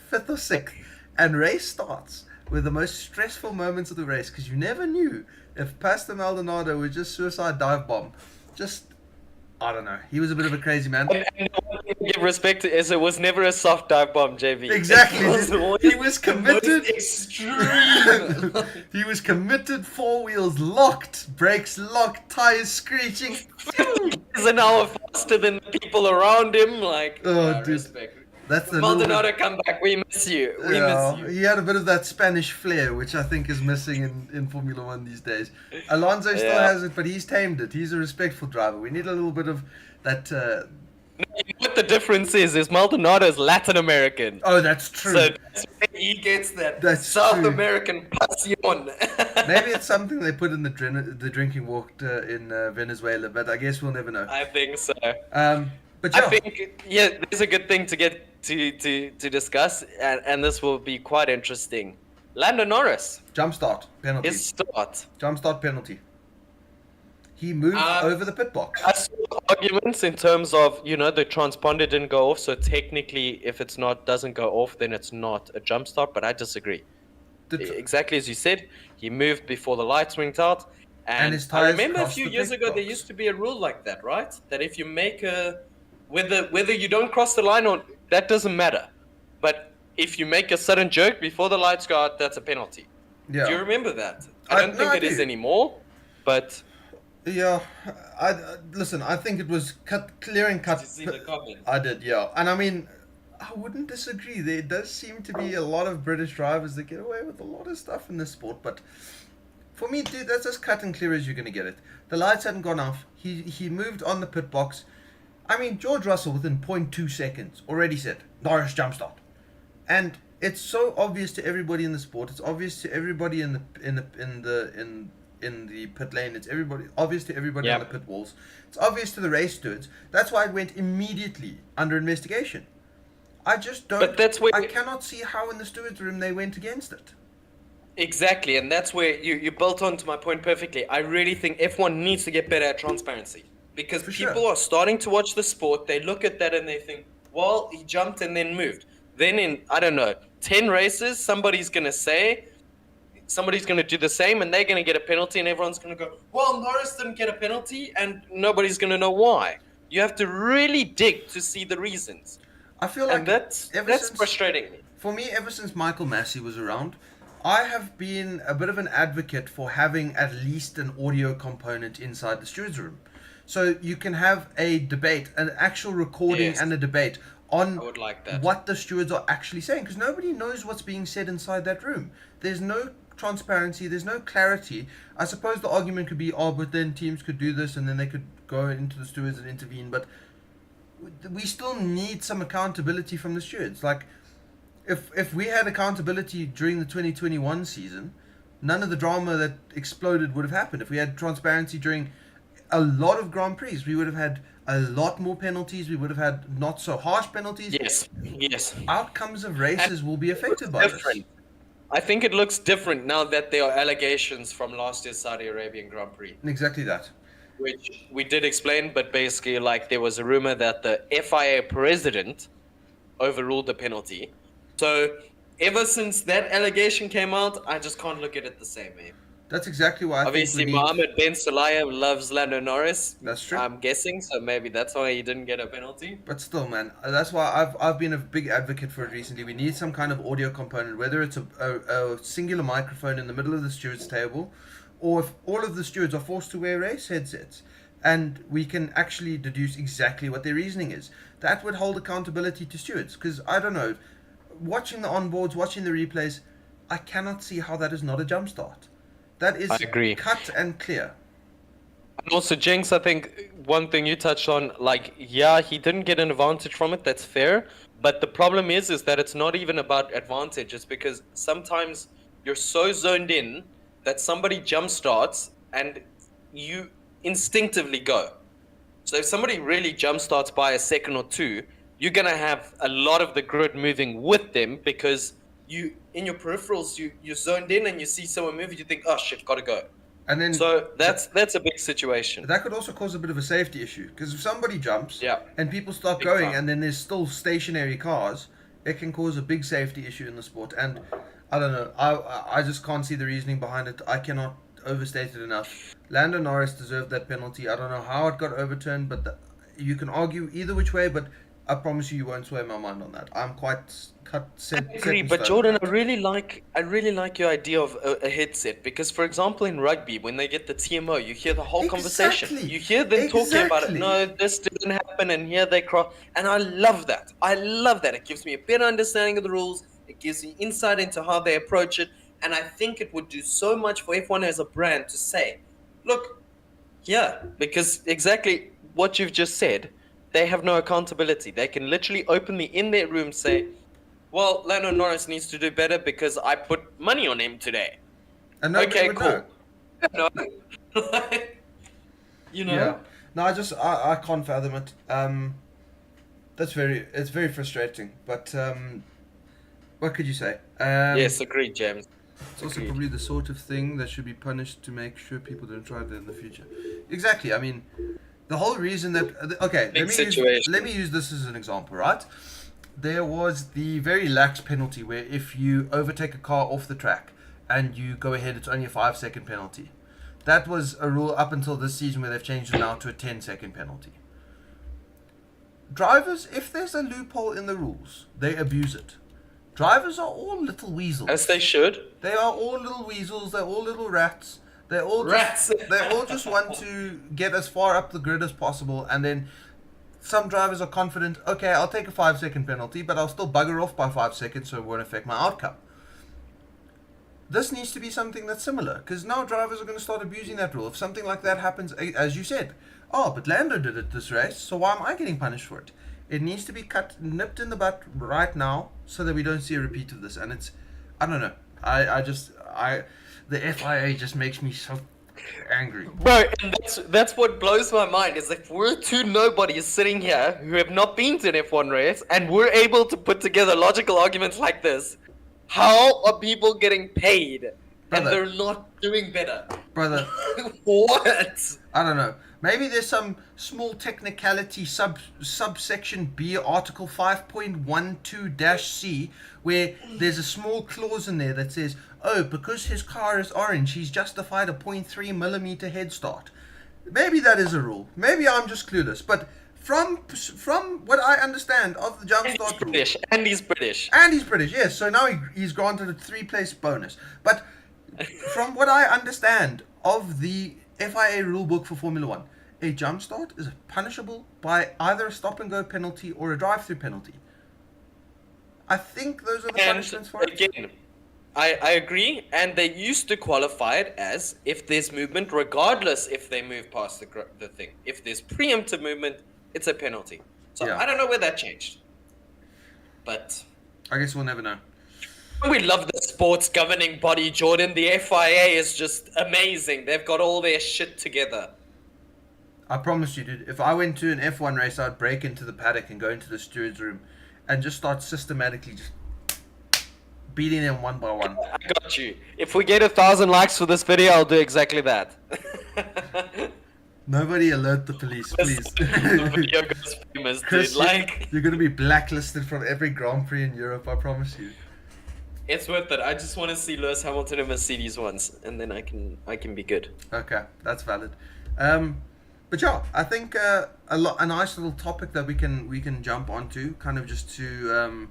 fifth or sixth, and race starts with the most stressful moments of the race because you never knew if Pastor Maldonado would just suicide dive bomb, just I don't know. He was a bit of a crazy man. And the one thing to give respect to is it was never a soft dive bomb, JV. Exactly. It was always He was the committed. most extreme. He was committed, 4 wheels locked, brakes locked, tires screeching. He's an hour faster than the people around him. Like, Oh, yeah, dude. respect. That's the little bit- Maldonado, come back. We miss you. We miss you. He had a bit of that Spanish flair, which I think is missing in Formula One these days. Alonso still Yeah. has it, but he's tamed it. He's a respectful driver. We need a little bit of that. You know what the difference is Maldonado's Latin American. Oh, that's true. So that's where he gets that That's South true. American passion. Maybe it's something they put in the drinking water in Venezuela, but I guess we'll never know. I think so. But yeah, I think, yeah, there's a good thing to get to discuss, and this will be quite interesting. Lando Norris, jump start penalty. his start. Jump start penalty. He moved over the pit box. I saw arguments in terms of, the transponder didn't go off, so technically, if it's not doesn't go off, then it's not a jump start. But I disagree. Exactly as you said, he moved before the lights winked out, and his I tires remember a crossed few the years pit ago there box. used to be a rule like that, right? That if you make whether you don't cross the line or that doesn't matter, but if you make a sudden jerk before the lights go out, that's a penalty. Yeah. Do you remember that? I don't think it is anymore, but. Yeah, listen. I think it was clear and cut. Did you see the comment? I did, yeah. And I mean, I wouldn't disagree. There does seem to be a lot of British drivers that get away with a lot of stuff in this sport. But for me, dude, that's as cut and clear as you're going to get it. The lights hadn't gone off. He moved on the pit box. I mean, George Russell within 0.2 seconds already said Norris jump start, and it's so obvious to everybody in the sport. It's obvious to everybody in the pit lane. It's obvious to everybody on the pit walls. It's obvious to the race stewards. That's why it went immediately under investigation. I just don't. But that's where I cannot see how in the stewards room they went against it. Exactly, and that's where you built onto my point perfectly. I really think F1 needs to get better at transparency because For people sure. are starting to watch the sport. They look at that and they think, well, he jumped and then moved. Then in, I don't know, 10 races, somebody's going to do the same and they're going to get a penalty and everyone's going to go, well, Norris didn't get a penalty and nobody's going to know why. You have to really dig to see the reasons. I feel like And that's frustrating me. For me, ever since Michael Massey was around, I have been a bit of an advocate for having at least an audio component inside the stewards room. So you can have a debate, an actual recording Yes. and a debate on I would like that. what the stewards are actually saying, because nobody knows what's being said inside that room. There's no transparency, there's no clarity. I suppose the argument could be, oh, but then teams could do this and then they could go into the stewards and intervene, but we still need some accountability from the stewards. Like, if we had accountability during the 2021 season, none of the drama that exploded would have happened. If we had transparency during a lot of Grand Prix, we would have had a lot more penalties. We would have had not so harsh penalties. Yes. Outcomes of races will be affected by this. Different. I think it looks different now that there are allegations from last year's Saudi Arabian Grand Prix, Exactly that. which we did explain, but basically, like, there was a rumor that the FIA president overruled the penalty. So ever since that allegation came out, I just can't look at it the same way. That's exactly why I Obviously, think we need... Mohammed Ben Sulayem loves Lando Norris. That's true. I'm guessing, so maybe that's why he didn't get a penalty. But still, man, that's why I've been a big advocate for it recently. We need some kind of audio component, whether it's a singular microphone in the middle of the stewards table, or if all of the stewards are forced to wear race headsets, and we can actually deduce exactly what their reasoning is. That would hold accountability to stewards, because I don't know, watching the onboards, watching the replays, I cannot see how that is not a jump start. That is I agree. cut and clear. And also, Jinx, I think one thing you touched on, like, yeah, he didn't get an advantage from it. That's fair. But the problem is that it's not even about advantage. It's because sometimes you're so zoned in that somebody jump starts and you instinctively go. So if somebody really jump starts by a second or two, you're going to have a lot of the grid moving with them because you, in your peripherals, you're zoned in and you see someone move, you think, oh shit, gotta go. And then So that's a big situation. that could also cause a bit of a safety issue, because if somebody jumps Yeah. and people start Big going time. and then there's still stationary cars, it can cause a big safety issue in the sport. And I don't know, I just can't see the reasoning behind it. I cannot overstate it enough. Lando Norris deserved that penalty. I don't know how it got overturned, but you can argue either which way, but I promise you won't sway my mind on that. I'm quite set Agree, in but stone on Jordan, that. I really like your idea of a headset because, for example, in rugby, when they get the TMO, you hear the whole conversation. Exactly. You hear them talking about it. Exactly. No, this didn't happen, and here they cross. And I love that. I love that. It gives me a better understanding of the rules. It gives me insight into how they approach it, and I think it would do so much for F1 as a brand to say, look, yeah, because exactly what you've just said, they have no accountability. They can literally openly in their room say, well, Lando Norris needs to do better because I put money on him today. And nobody Okay, would cool. know. No. You know? Yeah. No, I can't fathom it. It's very frustrating. But what could you say? Yes, agreed, James. It's also Agreed. probably the sort of thing that should be punished to make sure people don't try that in the future. Exactly. I mean, the whole reason that okay, Big let situation. me use this as an example, right? There was the very lax penalty where if you overtake a car off the track and you go ahead, it's only a 5-second penalty. That was a rule up until this season where they've changed it now to a 10-second penalty. Drivers, if there's a loophole in the rules, they abuse it. Drivers are all little weasels. As they should. They are all little weasels. They're all little rats. They all Rats. they all just want to get as far up the grid as possible, and then some drivers are confident. Okay, I'll take a 5-second penalty, but I'll still bugger off by 5 seconds, so it won't affect my outcome. This needs to be something that's similar, because now drivers are going to start abusing that rule. If something like that happens, as you said, oh, but Lando did it this race, so why am I getting punished for it? It needs to be nipped in the butt right now, so that we don't see a repeat of this. And it's, I don't know, the FIA just makes me so angry. Bro, and that's what blows my mind is if we're two nobodies sitting here who have not been to an F1 race and we're able to put together logical arguments like this, how are people getting paid and Brother. they're not doing better? Brother, What? I don't know. Maybe there's some small technicality subsection B, Article 5.12-C, where there's a small clause in there that says, oh, because his car is orange, he's justified a 0.3 millimeter head start. Maybe that is a rule. Maybe I'm just clueless. But from what I understand of the jump And he's start rule, British. And he's British. and he's British, yes. So now he's granted a 3-place bonus. But from what I understand of the FIA rulebook for Formula One, a jump start is punishable by either a stop and go penalty or a drive-through penalty. I think those are the punishments for it. Again, I agree, and they used to qualify it as if there's movement, regardless if they move past the thing. If there's preemptive movement, it's a penalty. So Yeah. I don't know where that changed. But I guess we'll never know. we love the sports governing body, Jordan. The FIA is just amazing. They've got all their shit together. I promise you, dude, if I went to an F1 race, I'd break into the paddock and go into the steward's room and just start systematically just beating them one by one. I got you. If we get 1,000 likes for this video, I'll do exactly that. Nobody alert the police, please. The video goes famous, Chris, dude. Like, you're going to be blacklisted from every Grand Prix in Europe, I promise you. it's worth it. I just want to see Lewis Hamilton and Mercedes once, and then I can be good. Okay, that's valid. But yeah, I think a nice little topic that we can jump onto, kind of just to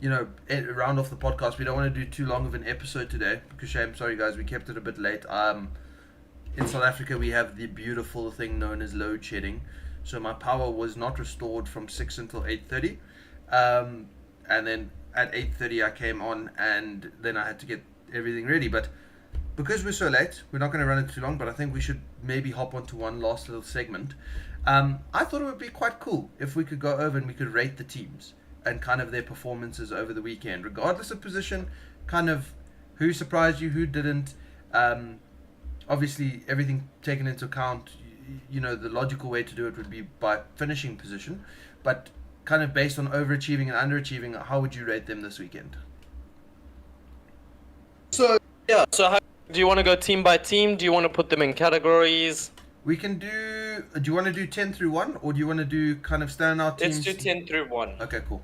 round off the podcast. We don't want to do too long of an episode today because sorry guys, we kept it a bit late. In South Africa, we have the beautiful thing known as load shedding, so my power was not restored from 6 until 8:30, and then at 8:30 I came on, and then I had to get everything ready, but. Because we're so late, we're not going to run it too long, but I think we should maybe hop onto one last little segment. I thought it would be quite cool if we could go over and we could rate the teams and kind of their performances over the weekend, regardless of position, kind of who surprised you, who didn't. Obviously, everything taken into account, the logical way to do it would be by finishing position, but kind of based on overachieving and underachieving, how would you rate them this weekend? So how do you want to go team by team? Do you want to put them in categories? We can do you want to do 10 through 1, or do you want to do kind of standout teams? Let's do 10 through 1. Okay, cool.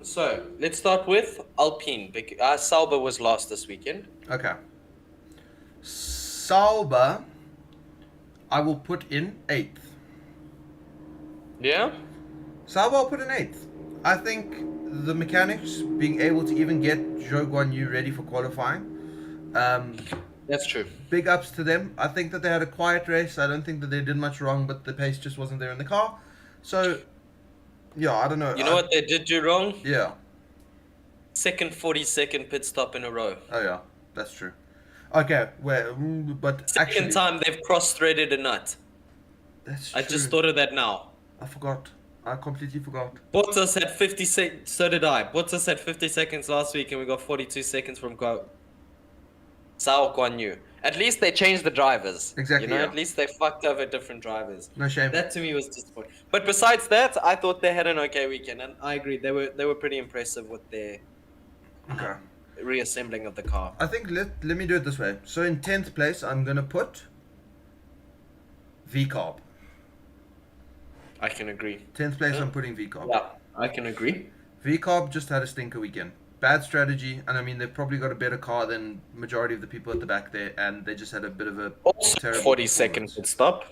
So let's start with Alpine. Sauber was last this weekend. Okay. Sauber, I will put in 8th. Yeah? Sauber I'll put in 8th. I think the mechanics being able to even get Zhou Guanyu ready for qualifying, That's true. big ups to them. I think that they had a quiet race. I don't think that they did much wrong, but the pace just wasn't there in the car. So, yeah, I don't know. You know what they did do wrong? Yeah. Second 40-second pit stop in a row. Oh, yeah. That's true. Okay, but Second actually... time they've cross-threaded a nut. That's I true. just thought of that now. I forgot. I completely forgot. Bottas had 50 seconds, so did I. Bottas had 50 seconds last week and we got 42 seconds from Sao Guan Yu. At least they changed the drivers. Exactly, You know, yeah. at least they fucked over different drivers. No shame. That to me was disappointing. But besides that, I thought they had an okay weekend, and I agree. They were pretty impressive with their Okay. reassembling of the car. I think let me do it this way. So in 10th place, I'm going to put VCarb. I can agree. 10th place, Yeah. I'm putting VCarb. Yeah, I can agree. VCarb just had a stinker weekend. Bad strategy, and I mean, they've probably got a better car than majority of the people at the back there, and they just had a bit of a Also, terrible 40-second performance. pit stop.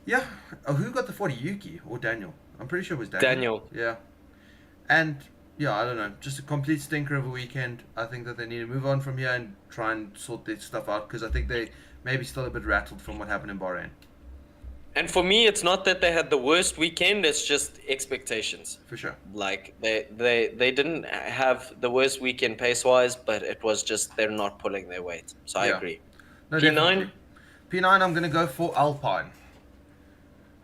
Yeah. Oh, who got the 40? Yuki or Daniel? I'm pretty sure it was Daniel. Daniel. Yeah. And, yeah, I don't know. Just a complete stinker of a weekend. I think that they need to move on from here and try and sort their stuff out, because I think they maybe still a bit rattled from what happened in Bahrain. And for me, it's not that they had the worst weekend. It's just expectations. For sure. Like they didn't have the worst weekend pace-wise, but it was just they're not pulling their weight. So I Yeah. agree. No, P9? definitely. P9, I'm going to go for Alpine.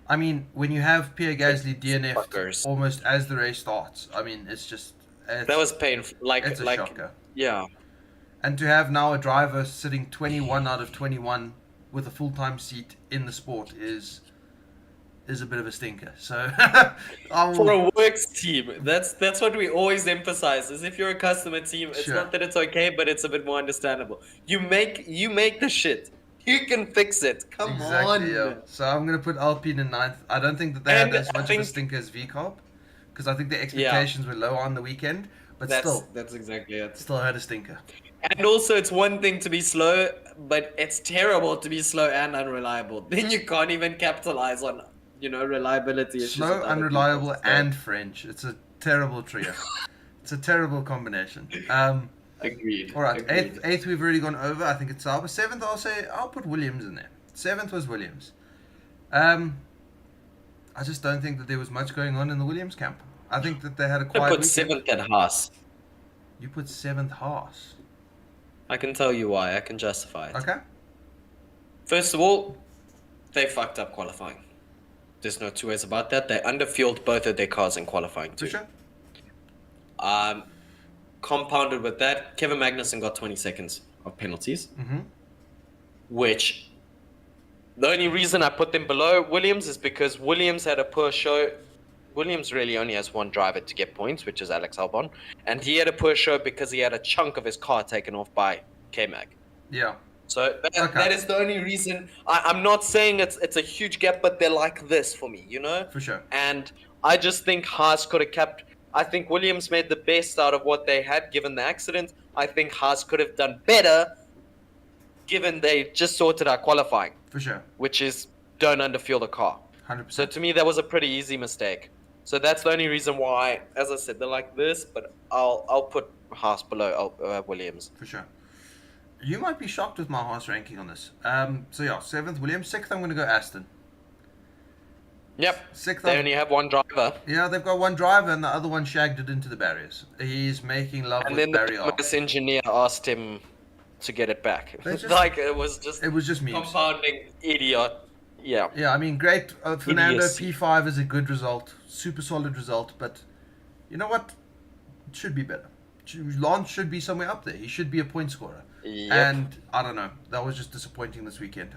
I mean, when you have Pierre Gasly DNF Fuckers. almost as the race starts, I mean, it's just... That was painful. It's a shocker. Yeah. And to have now a driver sitting 21 out of 21 with a full-time seat in the sport is a bit of a stinker. So For a works team, that's what we always emphasize. Is if you're a customer team, it's Sure. not that it's okay, but it's a bit more understandable. You make the shit. You can fix it. Come on. exactly, yeah. So I'm going to put Alpine in 9th. I don't think that they had And as I much of a think- stinker as VCarb, because I think the expectations were low on the weekend, but That's exactly it. still had a stinker. And also, it's one thing to be slow, but it's terrible to be slow and unreliable. Then you can't even capitalize on, reliability issues. Slow, with other unreliable, people, so- and French. It's a terrible trio. It's a terrible combination. Agreed. All right, agreed. eighth we've already gone over. I think it's Sauber. 7th, I'll put Williams in there. 7th was Williams. I just don't think that there was much going on in the Williams camp. I think that they had a I quiet put weekend. 7th at Haas. You put 7th Haas. I can tell you why. I can justify it. Okay. First of all, they fucked up qualifying. There's no two ways about that. They underfueled both of their cars in qualifying For too. sure. Compounded with that, Kevin Magnussen got 20 seconds of penalties, Mm-hmm. which the only reason I put them below Williams is because Williams had a poor show. Williams really only has one driver to get points, which is Alex Albon, and he had a poor show because he had a chunk of his car taken off by K-Mag. Yeah. So Okay. that is the only reason. I'm not saying it's a huge gap, but they're like this for me, For sure. And I just think Haas could have kept. I think Williams made the best out of what they had given the accident. I think Haas could have done better given they just sorted out qualifying, For sure. which is don't underfuel the car. 100%. So to me, that was a pretty easy mistake. So that's the only reason why, as I said, they're like this, but I'll put Haas below Williams. For sure. You might be shocked with my Haas ranking on this. So yeah, 7th Williams. 6th I'm going to go Aston. Yep. 6th They only have one driver. Yeah, they've got one driver and the other one shagged it into the barriers. He's making love And with then the Barry R. famous engineer asked him to get it back. They just- Like it was just memes. compounding idiot. Yeah. Yeah, I mean, great. Fernando Idiocy. P5 is a good result. Super solid result. But you know what? It should be better. Lance should be somewhere up there. He should be a point scorer. Yep. And I don't know. That was just disappointing this weekend.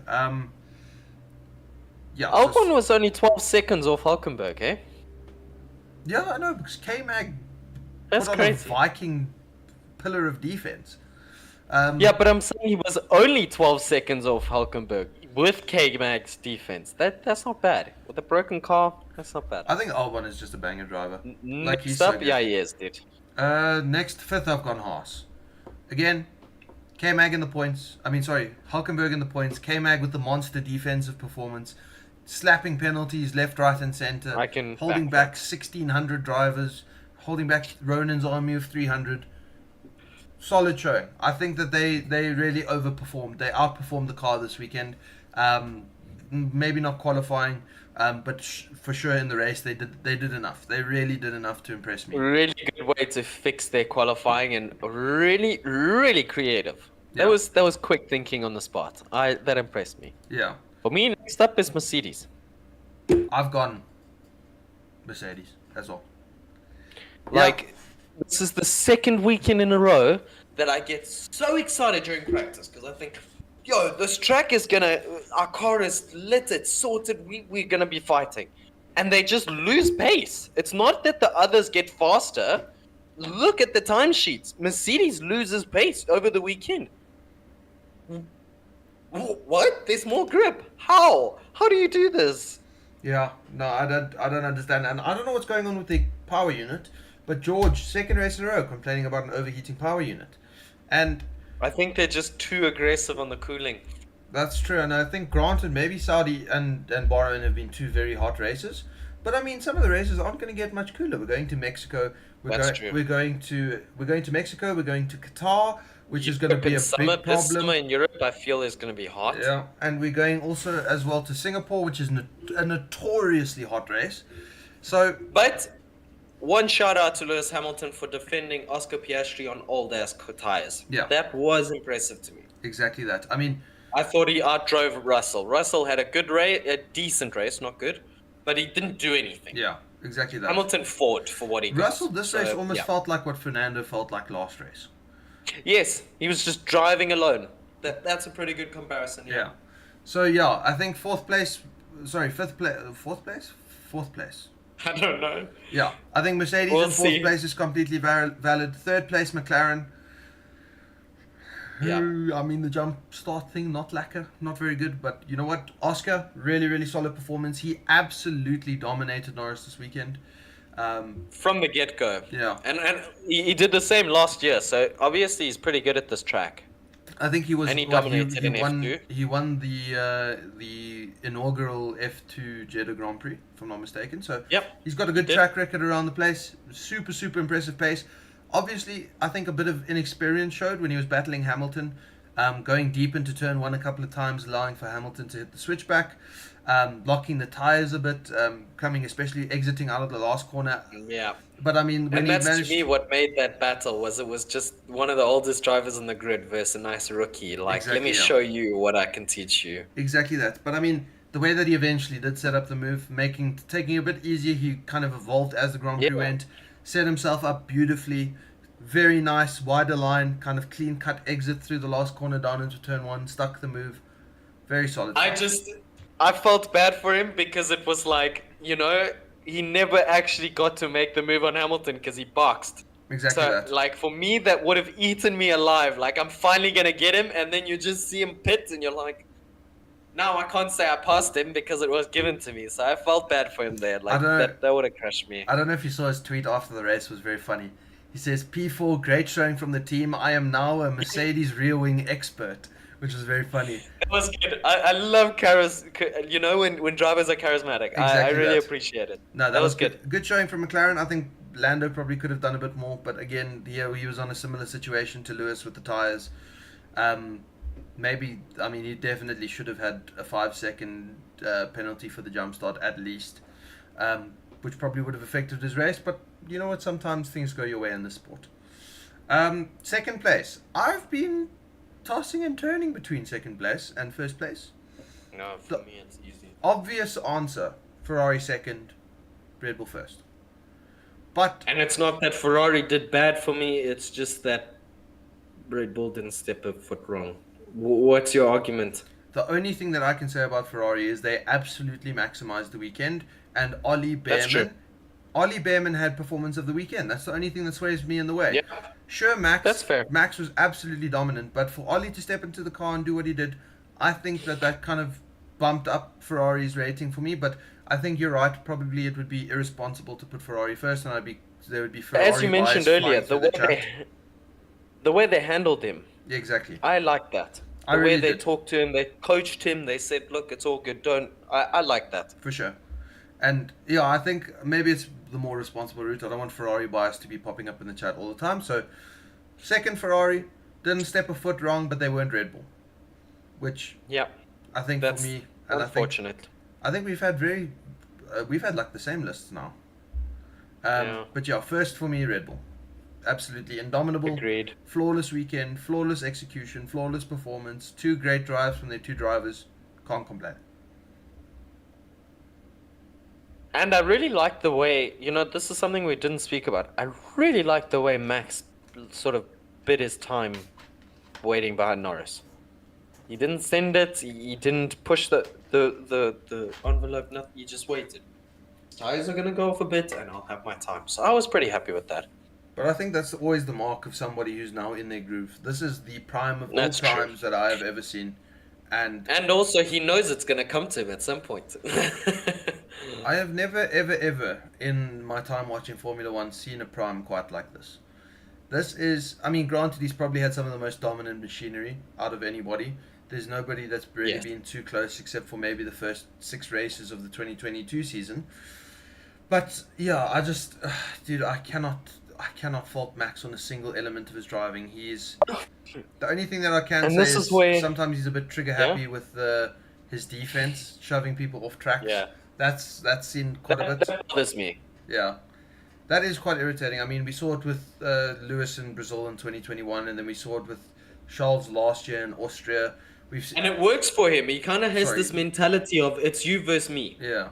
Yeah. Albon was only 12 seconds off Hulkenberg, eh? Yeah, I know, because K-Mag That's put on crazy. a Viking pillar of defense. Yeah, but I'm saying he was only 12 seconds off Hulkenberg with K-Mag's defense. That's not bad. With a broken car, that's not bad. I think Albon is just a banger driver. Next he's so up, good. yeah, he is, dude. Next, 5th, I've gone Haas. Again, K-Mag in the points. Hulkenberg in the points. K-Mag with the monster defensive performance. Slapping penalties left, right, and centre. I can holding back 1,600 drivers. Holding back Ronan's army of 300. Solid showing. I think that they really overperformed. They outperformed the car this weekend. Maybe not qualifying, but for sure in the race they did enough. They really did enough to impress me. Really good way to fix their qualifying and really, really creative. Yeah. That was quick thinking on the spot. That impressed me. Yeah. For me, next up is Mercedes. I've gone Mercedes as well. Like, this is the second weekend in a row that I get so excited during practice because I think, yo, this track is gonna, our car is lit, it's sorted, we're gonna be fighting. And they just lose pace. It's not that the others get faster. Look at the timesheets. Mercedes loses pace over the weekend. What? There's more grip. How? How do you do this? Yeah, no, I don't understand, and I don't know what's going on with the power unit. But George, second race in a row, complaining about an overheating power unit, and I think they're just too aggressive on the cooling. that's true. And I think, granted, maybe Saudi and Bahrain have been two very hot races, but I mean, some of the races aren't going to get much cooler. We're going to Mexico. True. We're going to Mexico. We're going to Qatar, which is going to be a summer, big problem. This summer in Europe, I feel is going to be hot. Yeah, and we're going also as well to Singapore, which is a notoriously hot race. So, but one shout out to Lewis Hamilton for defending Oscar Piastri on old ass tires. Yeah, that was impressive to me. Exactly that. I mean, I thought he outdrove Russell. Russell had a good race, a decent race, not good, but he didn't do anything. Yeah, exactly that. Hamilton fought for what he got. Russell, this race almost felt like what Fernando felt like last race. Yes, he was just driving alone. That's a pretty good comparison. Yeah. So yeah, I think fourth place. I don't know. Yeah, I think Mercedes in fourth place is completely valid. Third place, McLaren. Yeah. I mean, the jump start thing, not lacquer, not very good. But you know what? Oscar, really, really solid performance. He absolutely dominated Norris this weekend. From the get-go. Yeah. And he did the same last year, so obviously he's pretty good at this track. I think he was. And he dominated in F2. He won the inaugural F2 Jeddah Grand Prix, if I'm not mistaken. So he's got a good track record around the place. Super, super impressive pace. Obviously, I think a bit of inexperience showed when he was battling Hamilton, going deep into turn one a couple of times, allowing for Hamilton to hit the switchback, locking the tires a bit, especially exiting out of the last corner. Yeah. But I mean, when to me what made that battle was it was just one of the oldest drivers on the grid versus a nice rookie. Like, let me show you what I can teach you. Exactly that. But I mean, the way that he eventually did set up the move, taking it a bit easier, he kind of evolved as the Grand Prix went, set himself up beautifully. Very nice, wider line, kind of clean cut exit through the last corner down into turn one, stuck the move. Very solid. I felt bad for him because it was like, he never actually got to make the move on Hamilton because he boxed. Exactly that. Like, for me, that would have eaten me alive. Like, I'm finally going to get him, and then you just see him pit, and you're like, now I can't say I passed him because it was given to me. So I felt bad for him there. Like, that would have crushed me. I don't know if you saw his tweet after the race. It was very funny. He says, P4, great showing from the team. I am now a Mercedes rear wing expert, which was very funny. It was good. I love when drivers are charismatic. Exactly I really appreciate it. No, that was good. Good showing from McLaren. I think Lando probably could have done a bit more, but again, he was on a similar situation to Lewis with the tires. He definitely should have had a 5-second penalty for the jump start at least, which probably would have affected his race. But you know what? Sometimes things go your way in this sport. Second place. I've been tossing and turning between second place and first place. No, for me it's easy. Obvious answer: Ferrari second, Red Bull first. And it's not that Ferrari did bad for me. It's just that Red Bull didn't step a foot wrong. What's your argument? The only thing that I can say about Ferrari is they absolutely maximized the weekend, and Ollie Behrman had performance of the weekend. That's the only thing that sways me in the way. Yeah. Sure, Max. That's fair. Max was absolutely dominant, but for Ollie to step into the car and do what he did, I think that kind of bumped up Ferrari's rating for me. But I think you're right. Probably it would be irresponsible to put Ferrari first, and there would be Ferrari. As you mentioned earlier, the way they handled him. Exactly. I like that. I The way really they did. talked to him, they coached him. They said, "Look, it's all good. Don't." I like that. For sure. And yeah, I think maybe it's the more responsible route. I don't want Ferrari bias to be popping up in the chat all the time. So, second Ferrari didn't step a foot wrong, but they weren't Red Bull, which Yeah, I think that's for me, and unfortunate. I think we've had like the same lists now. Yeah. But yeah, first for me, Red Bull, absolutely indomitable, Agreed. flawless weekend, flawless execution, flawless performance, two great drives from their two drivers, can't complain. And I really like the way, this is something we didn't speak about. I really like the way Max sort of bid his time waiting behind Norris. He didn't send it. He didn't push the envelope. Nothing. He just waited. Tires are gonna go off a bit, and I'll have my time. So I was pretty happy with that. But I think that's always the mark of somebody who's now in their groove. This is the prime of all That's true. primes that I have ever seen. And And also, he knows it's gonna come to him at some point. I have never, ever, ever in my time watching Formula One seen a prime quite like this. This is, I mean, granted, he's probably had some of the most dominant machinery out of anybody. There's nobody that's really Yes. been too close except for maybe the first 6 races of the 2022 season. But yeah, I just, dude, I cannot fault Max on a single element of his driving. He's the only thing that I can And say this is is where- sometimes he's a bit trigger happy with his defense, shoving people off tracks. Yeah. That's seen quite a bit. That bothers me. Yeah, that is quite irritating. I mean, we saw it with Lewis in Brazil in 2021, and then we saw it with Charles last year in Austria. We've seen, And it works for him. He kind of has Sorry. this mentality of it's you versus me. yeah,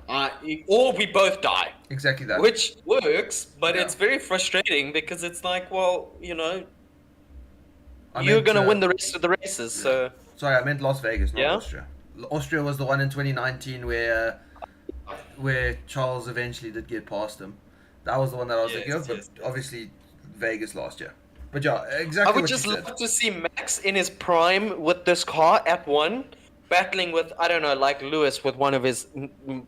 Or we both die. exactly that. Which works, but Yeah. it's very frustrating because it's like, well, I you're meant, going to win the rest of the races. So, Sorry, I meant Las Vegas, not Yeah? Austria. Austria was the one in 2019 where Charles eventually did get past him. That was the one that I was thinking of, but yes. obviously Vegas last year. But yeah, I exactly would what just you said. love to see Max in his prime with this car at one, battling with, I don't know, like Lewis with one of his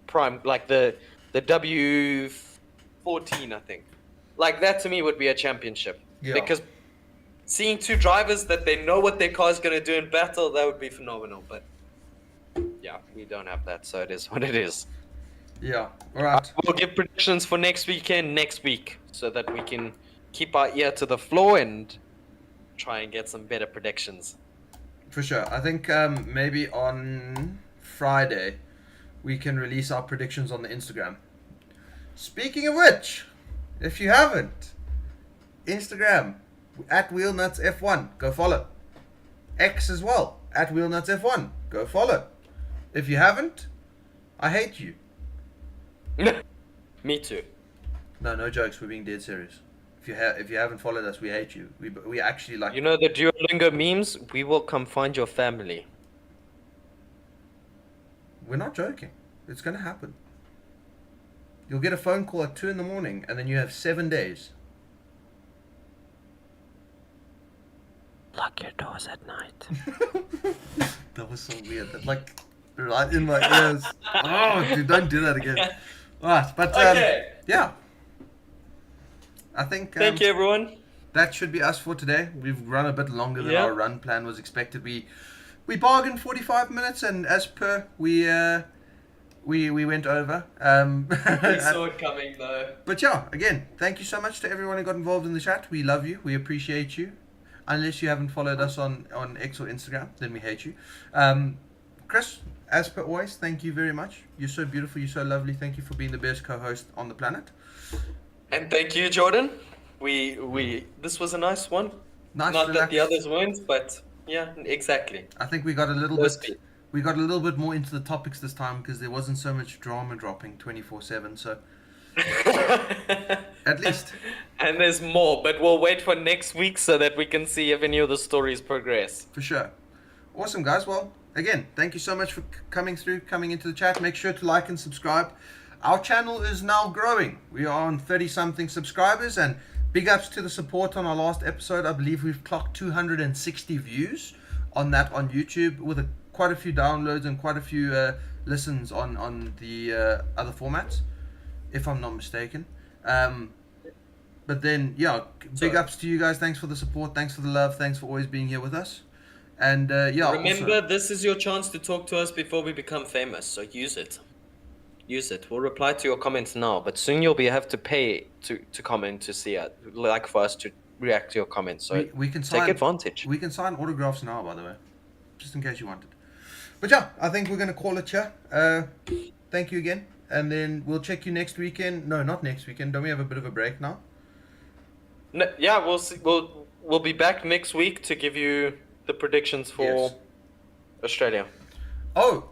prime, like the W14, I think. Like that to me would be a championship. Yeah. Because seeing two drivers that they know what their car is going to do in battle, that would be phenomenal. But yeah, we don't have that, so it is what it is. Yeah, all right. We'll give predictions for next weekend next week so that we can keep our ear to the floor and try and get some better predictions. For sure. I think maybe on Friday we can release our predictions on the Instagram. Speaking of which, if you haven't, Instagram at WheelnutsF1, go follow. X as well, at WheelnutsF1, go follow. If you haven't, I hate you. Me too. No jokes. We're being dead serious. If you haven't followed us, we hate you. We actually like. You know the Duolingo memes? We will come find your family. We're not joking. It's gonna happen. You'll get a phone call at 2 a.m, and then you have 7 days. Lock your doors at night. That was so weird. That like right in my ears. Oh, dude, don't do that again. All right, but Okay. yeah. I think Thank you, everyone. that should be us for today. We've run a bit longer than Yeah. our run plan was expected. We bargained 45 minutes, and as per we went over. We saw it coming, though. But yeah, again, thank you so much to everyone who got involved in the chat. We love you. We appreciate you. Unless you haven't followed us on X or Instagram, then we hate you. Chris, as per always, thank you very much. You're so beautiful. You're so lovely. Thank you for being the best co-host on the planet. And thank you, Jordan. This was a nice one. Nice, Not that relaxed. the others weren't, but yeah, exactly. I think we got a little Those bit. We got a little bit more into the topics this time because there wasn't so much drama dropping 24/7. So at least. And there's more, but we'll wait for next week so that we can see if any of the stories progress. For sure. Awesome, guys. Well, again, thank you so much for coming into the chat. Make sure to like and subscribe. Our channel is now growing. We are on 30-something subscribers, and big ups to the support on our last episode. I believe we've clocked 260 views on that on YouTube with quite a few downloads and quite a few listens on the other formats, if I'm not mistaken. But then, yeah, big So- ups to you guys. Thanks for the support. Thanks for the love. Thanks for always being here with us. And yeah, Remember, also, this is your chance to talk to us before we become famous. So use it. Use it. We'll reply to your comments now, but soon you'll have to pay to comment to see it, like for us to react to your comments. So we can take sign advantage. We can sign autographs now, by the way, just in case you wanted. But yeah, I think we're gonna call it here. Thank you again, and then we'll check you next weekend. No, not next weekend. Don't we have a bit of a break now? No, yeah, we'll see. We'll be back next week to give you the predictions for Yes. Australia. Oh,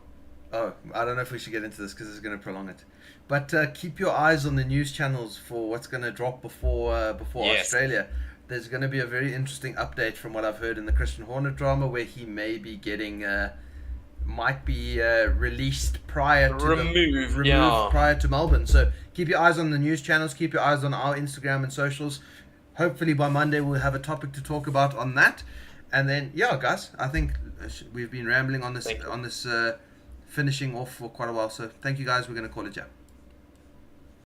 I don't know if we should get into this because it's going to prolong it. But keep your eyes on the news channels for what's going to drop before Yes. Australia. There's going to be a very interesting update from what I've heard in the Christian Horner drama, where he may be getting might be released prior to Removed, removed yeah. prior to Melbourne. So keep your eyes on the news channels. Keep your eyes on our Instagram and socials. Hopefully by Monday we'll have a topic to talk about on that. And then, yeah, guys, I think we've been rambling on this Thank you. finishing off for quite a while. So thank you, guys. We're going to call it, yeah.